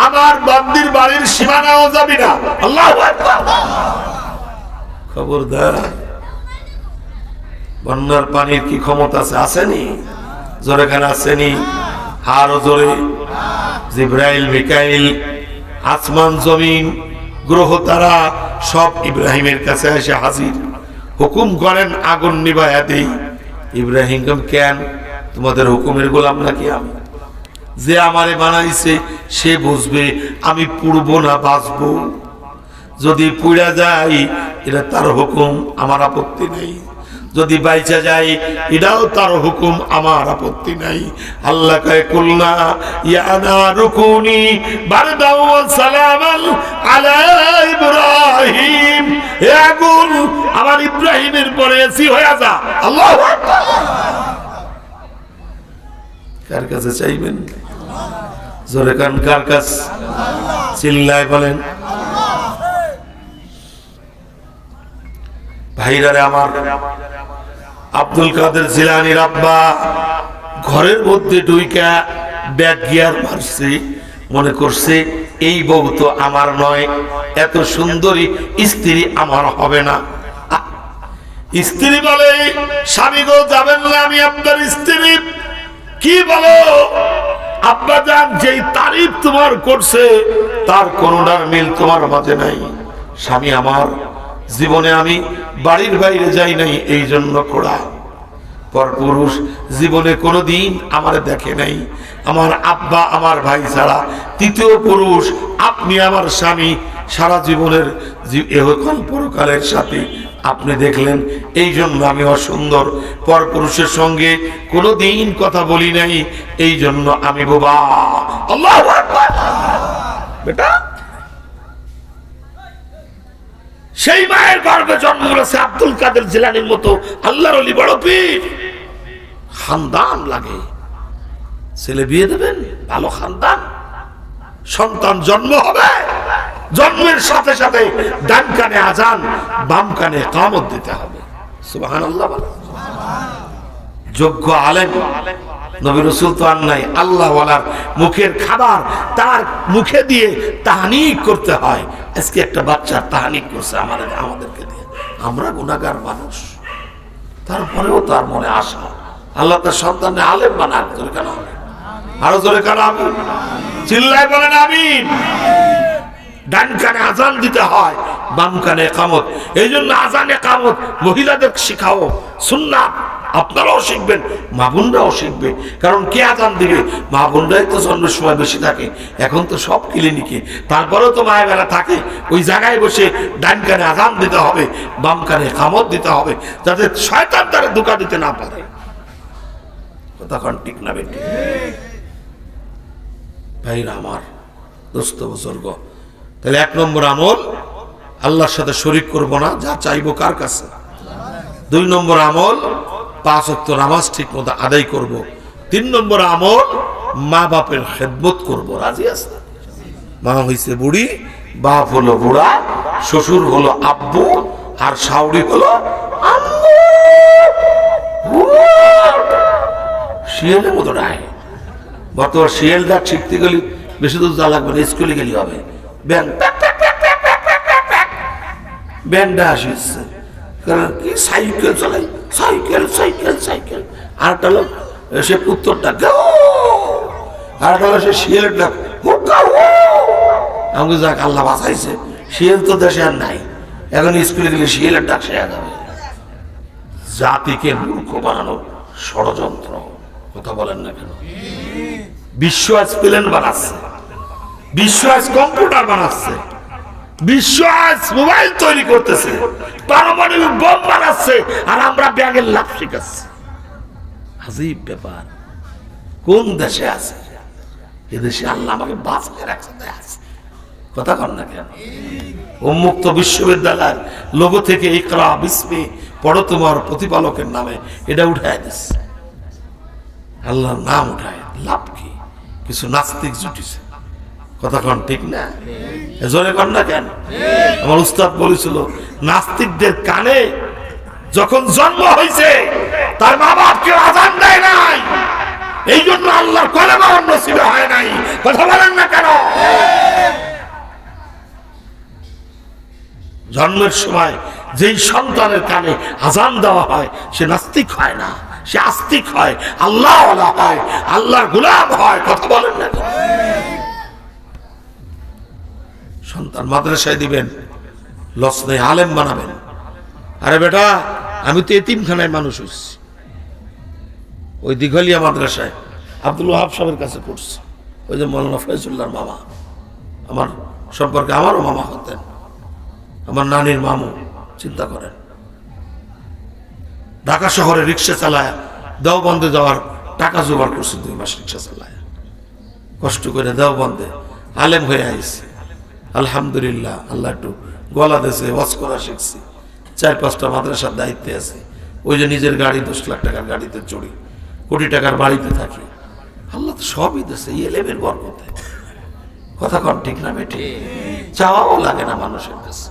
আমার বান্দির বাড়ির সীমানাও যাবি না। আল্লাহু আকবার। খবরদার, বন্যার পানির কি ক্ষমতা আছে? আসেনি জোরে কেন আসেনি? আরো জোরে। জিবরাইল মিকাইল আসমান জমিন গ্রহ তারা সব ইব্রাহিমের কাছে এসে হাজির, হুকুম করেন আগুন নিভাইয়া দেই। ইব্রাহিম কেন? তোমাদের হুকুমের গোলাম নাকি আমি? যে আমারে বানাইছে সে বুঝবে আমি পুড়বো না বাঁচবো। যদি পুড়া যাই এটা তার হুকুম, আমার আপত্তি নেই। যদি বাইচা যাই এটাও তার হুকুম, আমার আপত্তি নাই। আল্লাহ কয় কুলনা ইয়া নারুকুনি বারদাও ওয়া সালামান আলা ইব্রাহিম, হে আগুন আমার ইব্রাহিমের পরে এসি হয়ে যা। আল্লাহু আকবার। কার কাছে চাইবেন? জোরে কান, কার কাছে? চিল্লায় বলেন। ভাইরারে আমার, আব্দুল কাদের জিলানীর আব্বা ঘরের মধ্যে ঢুইকা ব্যাক গিয়ার মারছে, মনে করছে এই বউ তো আমার নয়, এত সুন্দরী স্ত্রী আমার হবে না। স্ত্রী বলে, স্বামী গো যাবেন না, আমি আপনার স্ত্রী। কি বলো আব্বা জান, যেই তারিফ তোমার করছে তার কোনটার মিল তোমার মাঝে নাই। স্বামী আমার, জীবনে আমি বাড়ির বাইরে যাই নাই, এই জন্য খোড়া। পরপুরুষ জীবনে কোনোদিন আমার দেখে নাই। আমার আব্বা আমার ভাই ছাড়া তৃতীয় পুরুষ আপনি আমার স্বামী। সারা জীবনের ইহকাল পরকালের সাথে আপনি দেখলেন, এই জন্য আমি অসুন্দর। পরপুরুষের সঙ্গে কোনোদিন কথা বলি নাই, এই জন্য আমি বোবা। আল্লাহু আকবার। বেটা সেই মায়ের গর্ভে জন্ম হয়েছে আব্দুল কাদের জিলানীর মতো আল্লাহর ওলি বড় পীর। খানদান লাগে, ছেলে বিয়ে দেবেন, ভালো খানদান, সন্তান জন্ম হবে, জন্মের সাথে সাথে ডান কানে আজান, বাম কানে কামত দিতে হবে। সুবহানাল্লাহ। যোগ্য আলেম নবী রাসূল তো আর নাই, আল্লাহ ওয়ালার মুখের খাবার তার মুখে দিয়ে তাহনিক করতে হয়। আজকে একটা বাচ্চা তাহনিক করছে আমাদেরকে দিয়ে। আমরা গুনাহগার মানুষ, তারপরেও তার মনে আশা আল্লাহ তার সন্তানকে আলেম বানান। জোরে কেন? আরো জোরে কেন? চিল্লায় বলেন আমিন। ডান কানে আজান দিতে হয়, বাম কানে একামত। এই জন্য আজান একামত মহিলাদের শিখাও, সুন্নাত। আপনারাও শিখবেন, মা বোনরাও শিখবে। কারণ কে আজান দিবে? মা বোনরাই তো জন্মের সময় বেশি থাকে। এখন তো সব ক্লিনিকে, তারপরেও তো মায়ের বেলা থাকে। ওই জায়গায় বসে ডান কানে আজান দিতে হবে, বাম কানে একামত দিতে হবে, যাতে শয়তান তারা ধোঁকা দিতে না পারে। তখন ঠিক না বেটি? ভাইরা আমার, দোস্ত বুজুর্গ, তাহলে 1 নম্বর আমল, আল্লাহর সাথে শরীক করব না, যা চাইবো কার কাছে। 2 নম্বর আমল, 5 ওয়াক্ত নামাজ ঠিক মতো আদায় করব। 3 নম্বর আমল, মা বাপের খেদমত করব। রাজি আছে? মা হইছে বুড়ি, বাপ হলো বুড়া, শ্বশুর হলো আব্বু, আর শাওড়ি হলো আম্মু। শিয়ালের মতো নাই। বর্তমান শিয়ালটা শিখতে গেলে বেশি দূর যা লাগবে না, স্কুলে গেলে হবে। ব্যান্ডটা আসছে, কারণ কি সাইকেল চালাই, সাইকেল সাইকেল সাইকেল। আরেকটা লোক সে পুত্তরটা গাও, আরেকটা লোক সে শিয়ালের ডাক গাও। আমাকে যাক আল্লাহ বাঁচাইছে, শিয়াল তো দেশে আর নাই। এখন স্কুলে গেলে শিয়ালের ডাক শেখা যাবে। জাতিকে মূর্খ বানানো ষড়যন্ত্র। কথা বলেন না কেন? বিশ্ব আজ প্লেন বানাচ্ছে, বিশ্ব আজ কম্পিউটার বানাচ্ছে, বিশ্ব আজ মোবাইল তৈরি করতেছে, পারমাণবিক বোম বানাচ্ছে, আর আমরা ব্যাগের লাভ শিখাচ্ছি। আজীব ব্যাপার। কোন দেশে আছে? এদেশে আল্লাহ আমাকে বাঁচিয়ে রাখছে। কথা কন না কেন? উন্মুক্ত বিশ্ববিদ্যালয়ের লোগো থেকে ইকরা বিস্মি পড়ো তোমার প্রতিপালকের নামে, এটা উঠায় দিচ্ছে। আল্লাহর নাম উঠায় লাভ কি? কিছু নাস্তিক জুটিছে। কথা কন ঠিক না? জোরে কন না কেন? আমার উস্তাদ বলেছিল, নাস্তিকদের কানে যখন জন্ম হয়েছে তার মা বাপ কেউ আজান দেয় নাই, এই জন্য আল্লাহর কলেমা নসিব হয় নাই। কথা বলেন না কেন? জন্মের সময় যেই সন্তানের কানে আজান দেওয়া হয় সে নাস্তিক হয় না, সে আস্তিক হয়, আল্লাহ হয়, আল্লাহর গোলাম হয়। কথা বলেন না? সন্তান মাদ্রাসায় দিবেন, লস নেই, আলেম বানাবেন। আরে বেটা, আমি তো এতিমখানায় মানুষ হচ্ছি, ওই দিঘলিয়া মাদ্রাসায় আব্দুল ওয়াহাব সাহেবের কাছে পড়ছি। ওই যে মৌলানা ফয়জুল্লাহর মামা, আমার সম্পর্কে আমারও মামা হতেন, আমার নানির মামু। চিন্তা করেন, ঢাকা শহরে রিক্সা চালায় দেওবন্দে যাওয়ার টাকা জোগাড় করছে, 2 মাস রিক্সা চালায় কষ্ট করে দেওবন্দে আলেম হয়ে আইছে। আলহামদুলিল্লাহ, আল্লাহ একটু গলা দেশে ওয়াজ করা শিখছি। 4-5টা মাদ্রাসার দায়িত্বে আছে। ওই যে নিজের গাড়ি, 10 লাখ টাকার গাড়িতে চড়ি, কোটি টাকার বাড়িতে থাকি। আল্লাহ তো সবই দেশে, এলেমের বরকতে। কথা কন ঠিক না বেটি? চাওয়াও লাগে না মানুষের কাছে।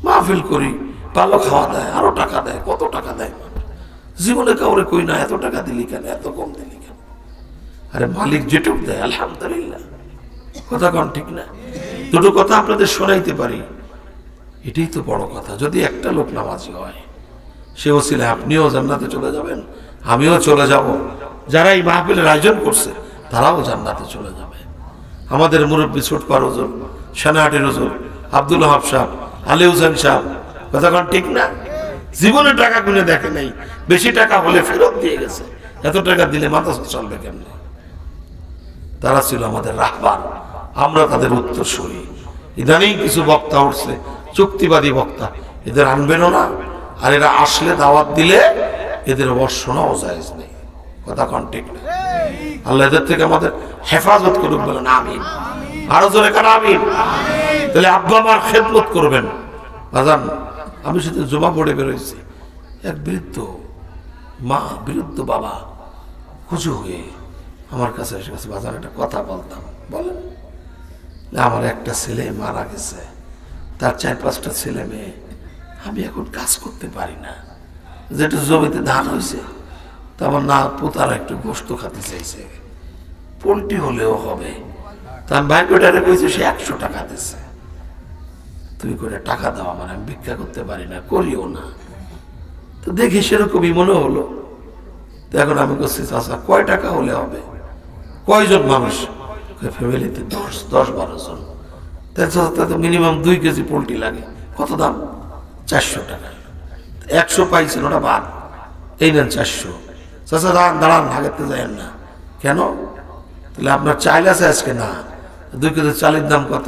মাহফিল করি, ভালো খাওয়া দেয়, আরো টাকা দেয়, কত টাকা দেয়। জীবনে কাউরে কই না এত টাকা দিলি কেন, এত কম দিলি কেন? আরে মালিক যেটুক দেয় আলহামদুলিল্লাহ। কথা কন ঠিক না? দুটো কথা আপনাদের শোনাইতে পারি, এটাই তো বড় কথা। যদি একটা লোক নামাজি হয়, সে ওসিলায় আপনিও জান্নাতে চলে যাবেন, আমিও চলে যাব, যারা এই মাহফিলের আয়োজন করছে তারাও জান্নাতে চলে যাবে। আমাদের মুরব্বী ছোটপার হুজুর, সেনাহাটির হুজুর, আব্দুল ওয়াহাব সাহেব, আলী হোসেন সাহেব, কথা কন ঠিক না? জীবনে টাকা গুনে দেখে নাই, বেশি টাকা হলে ফেরত দিয়ে গেছে। এত টাকা দিলে মাদ্রাসা চলবে কেমনে? তারা ছিল আমাদের রাহবার, আমরা তাদের উত্তরসূরি। ইদানিং কিছু বক্তা উঠছে, চুক্তিবাদী বক্তা, এদের আনবেনও না, আর এরা আসলে দাওয়াত দিলে এদের অবশ্যনাও জায়েজ নেই। কথা কন ঠিক না? আল্লাহ এদের থেকে আমাদের হেফাজত করুক, বলেন আমিন। আরো জোরে কার আমিন। তাহলে আব্বা মার খেদমত করবেন। বাজান, আমি সেদিন জমা পড়ে বেরোইছি, এক বৃদ্ধ মা, বৃদ্ধ বাবা খুঁজু হয়ে আমার কাছে এসে গেছে, বাজার একটা কথা বলতাম। বলেন। আমার একটা ছেলে মারা গেছে, তার 4-5টা ছেলে মেয়ে, আমি এখন কাজ করতে পারি না, যেটা জমিতে ধান হয়েছে তা আমার না পোতারা একটু গোস্ত খাতে চাইছে, পোলট্রি হলেও হবে। তা আমি ভাই বেটারে কইছি, সে 100 টাকা দিচ্ছে, তুমি করে টাকা দাও আমার, আমি ভিক্ষা করতে পারি না, করিও না। তো দেখি সেরকমই মনে হলো। তো এখন আমি করছি, চাচা কয় টাকা হলে হবে, কয়জন মানুষ? ফ্যামিলিতে 10-12 জন। তাই মিনিমাম 2 কেজি পোলট্রি লাগে। কত দাম? 400 টাকা। 100 পাইছেন, ওটা বাদ, এই নেন 400। চাচা দাঁড়ান দাঁড়ান, হাগেতে যায়েন না। কেন? তাহলে আপনার চাল আছে আজকে? না। 2 কেজি চালের দাম কত?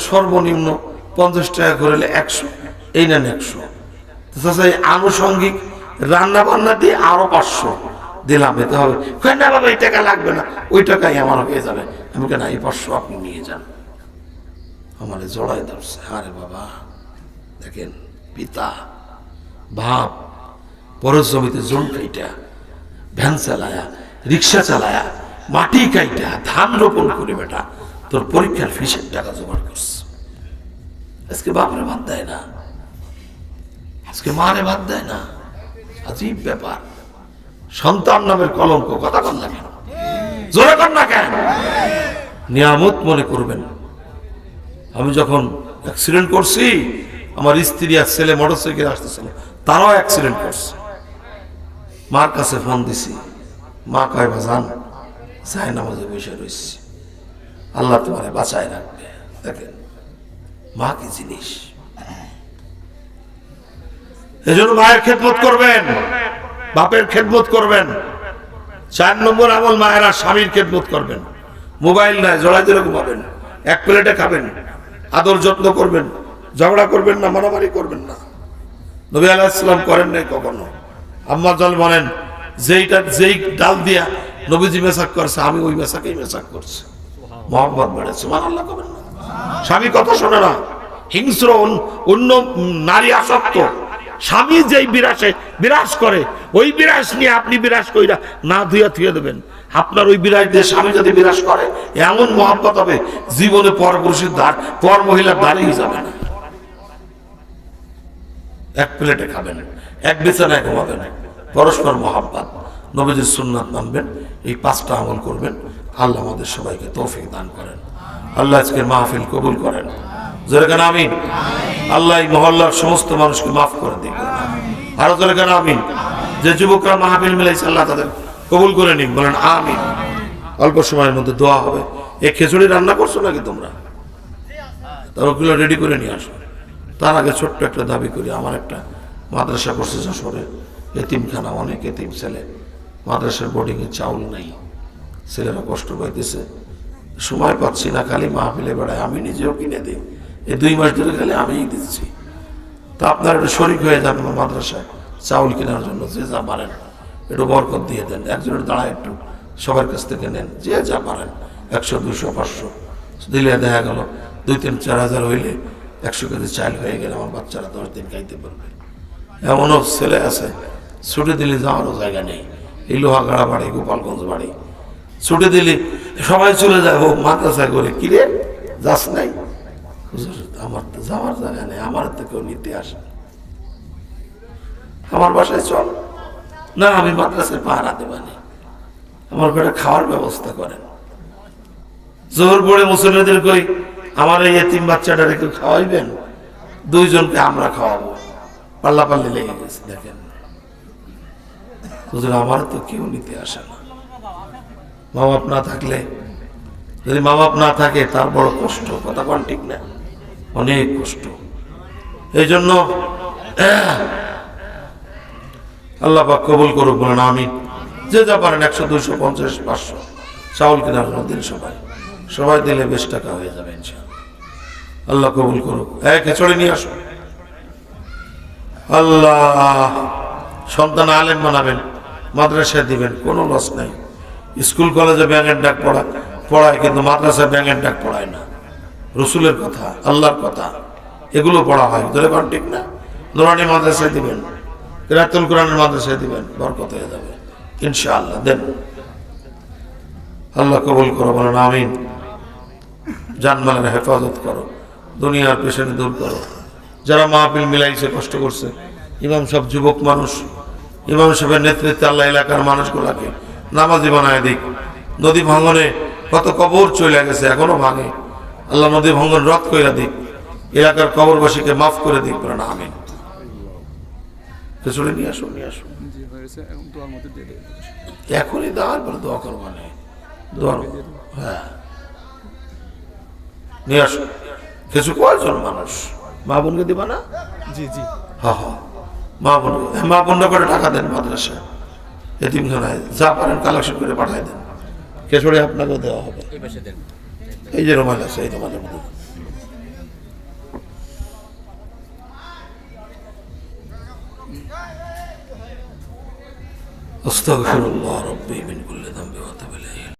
সর্বনিম্ন 50 টাকা করে 100, এই নেন 100। চাচা এই আনুষঙ্গিক রান্না বান্না দিয়ে আরো 500 দিলাম, এতে হবে না বাবা, এই টাকা লাগবে না, ওই টাকাই আমার হয়ে যাবে। আমি কেন, এই 500 আপনি নিয়ে যান। আমার জড়াই ধরছে। আরে বাবা, দেখেন পিতা বাপ পরের জমিতে জোন খাইটা, ভ্যান চালায়া, রিক্সা চালায়া, মাটি কাইটা, ধান রোপণ করে বেটা তোর পরীক্ষার ফিসের টাকা জোগাড় করছে। আজকে বাপরে ভাত দেয় না, আজকে মারে ভাত দেয় না। আজীব ব্যাপার। সন্তান নামের কলঙ্ক। কথা কন না কেন? জোরে কন না কেন? নিয়ামত মনে করবেন। আমি যখন অ্যাক্সিডেন্ট করছি, আমার স্ত্রী আর ছেলে মোটরসাইকেল আসতেছিল, তারাও অ্যাক্সিডেন্ট করছে। মার কাছে ফোন দিছি, মা কয় বাজান যাই নামাজে বসে রয়েছি, আল্লাহ তোমারে বাঁচায় রাখবে। দেখেন মা কি জিনিস। এই জন্য মায়ের খেদমত করবেন, বাপের খেদমত করবেন। 4 নম্বর আমল, মায়েরা স্বামীর খেদমত করবেন। মোবাইল নাই, জড়াই দিলে ঘুমাবেন, এক প্লেটে খাবেন, আদর যত্ন করবেন, ঝগড়া করবেন না, মারামারি করবেন না। নবী আলাইহিস সালাম করেন নাই কখনো। আম্মা জান বলেন, যেই ডাল দিয়া নবীজি মেসাক করছে, আমি ওই মেসাকেই মেসাক করছি। মহব্বত বেড়েছে। সুবহানাল্লাহ করবেন না। স্বামী কথা শোনে না, হিংস্র, অন্য নারী আসক্ত। স্বামী যেই বিরাস করে, ওই বিরাস নিয়ে আপনি বিরাস কইরা না ধুইয়া থুয়ে দেবেন। আপনার ওই বিরাস দিয়ে স্বামী যদি বিরাস করে, এমন মহব্বত হবে জীবনে পরপুরুষের দ্বার, পর মহিলার দ্বারেই যাবে না। এক প্লেটে খাবেন, এক বিছানায় ঘুমাবেন, পরস্পর মহব্বত, নবীজির সুন্নাত মানবেন। এই 5টা আমল করবেন। আল্লাহ আমাদের সবাইকে তৌফিক দান করেন। আল্লাহ আজকের মাহফিল কবুল করেন। জোরে কান আমিন। আল্লাহ এই মহল্লার সমস্ত মানুষকে মাফ করে দিন। আরো জোরে কান আমিন। যে যুবকরা মাহফিল মিলাইছে, আল্লাহ তাদের কবুল করে নিন। বলেন আমিন। অল্প সময়ের মধ্যে দোয়া হবে। এই খিচুড়ি রান্না করছো নাকি তোমরা? তার ওগুলো রেডি করে নিয়ে আসো। তার আগে ছোট্ট একটা দাবি করি, আমার একটা মাদ্রাসা করছে যশোরে, এতিমখানা, অনেক এতিম ছেলে, মাদ্রাসার বোর্ডিংয়ে চাউল নাই, ছেলেরা কষ্ট পাইতেছে, সময় পাচ্ছি না, খালি মাহফিলে বেড়ায়, আমি নিজেও কিনে দিই। এই 2 মাস ধরে খালি আমিই দিচ্ছি। তা আপনারা একটু শরিক হয়ে যান আমার মাদ্রাসায় চাউল কেনার জন্য। যে যা পারেন একটু বরকত দিয়ে দেন। একজনের দাঁড়ায় একটু সবার কাছ থেকে নেন, যে যা পারেন, 100, 200, 500 দিলে দেখা গেল 2, 3, 4 হাজার হইলে 100 কেজি চাল হয়ে গেলে আমার বাচ্চারা 10 দিন খাইতে পারবে। এমনও ছেলে আছে, ছুটি দিলে যাওয়ারও জায়গা নেই। এই লোহাগাড়া বাড়ি, গোপালগঞ্জ বাড়ি, ছুটি দিলে সবাই চলে যায়, ও মাদ্রাসায় করে, কিরে যাস নাই? আমার তো যাওয়ার জায়গা নেই, আমার তো কেউ নিতে আসে, আমার বাসায় চল না, আমি মাদ্রাসায় পাহারা দেবানি, আমার ঘরে খাওয়ার ব্যবস্থা করেন। জোহর পড়ে মুসল্লিদের কই, আমার এই এতিম বাচ্চাটা রেখে খাওয়াইবেন, 2 জনকে আমরা খাওয়াবো। পাল্লাপাল্লি লেগে গেছে। দেখেন হুজুর, আমার তো কেউ নিতে আসে না। মা বাপ না থাকলে, যদি মা বাপ না থাকে তার বড় কষ্ট। কথা কোন ঠিক না? অনেক কষ্ট। এই জন্য আল্লাহ পাক কবুল করুক। বলেন আমিন। যে যা পারেন 100, 200, 50, 500 চাউল কেনার জন্য দিন। সবাই দিলে 20 টাকা হয়ে যাবে ইনশাআল্লাহ। আল্লাহ কবুল করুক। খিচুড়ি নিয়ে আসো। আল্লাহ সন্তান আলেম বানাবেন, মাদ্রাসায় দিবেন, কোনো লস নাই। স্কুল কলেজে ব্যাঙের ডাক পড়ায়, কিন্তু মাদ্রাসায় ব্যাঙের ডাক পড়ায় না। রসুলের কথা, আল্লাহর কথা, এগুলো পড়া হয়। ধরে কোন ঠিক না? নুরানি মাদ্রাসায় দিবেন, কিরাতুল কোরআনের মাদ্রাসায় দিবেন, বরকত হয়ে যাবে ইনশাআল্লাহ। দেন। আল্লাহ কবুল করো। বলেন আমিন। জানমালের হেফাজত করো, দুনিয়ার পেছনে দূর করো। যারা মাহফিল মিলাইছে, কষ্ট করছে, ইমাম সাহেব যুবক মানুষ, ইমাম সাহেবের নেতৃত্বে আল্লাহ এলাকার মানুষগুলাকে নামাজি বানায় দিক। নদী ভাঙনে কত কবর চলে গেছে, এখনো ভাঙে, আল্লাহ নদী ভাঙন রদ করে দিক, এলাকার কবরবাসীকে মাফ করে দিক। বলেন আমিন। খিচুড়ি নিয়ে আসো, নিয়ে আসো। এখনই দেওয়ার পরে দোয়া করবো না, দোয়া, হ্যাঁ নিয়ে আসো। কিছু কয়জন মানুষ মা বোনকে দিবা না? জি জি হ্যাঁ হ্যাঁ, মা বোনরা করে টাকা দেন মাদ্রাসায়, এতিমখানায় যা পারেন কালেকশন করে পাঠাই দেন। কেশরে আপনাকেও দেওয়া হবে। এই যে রুমাল আছে, এই রুমালের মধ্যে আস্তাগফিরুল্লাহ রাব্বি মিন কুল্লি যামবি ওয়া আতুবু ইলাইহি।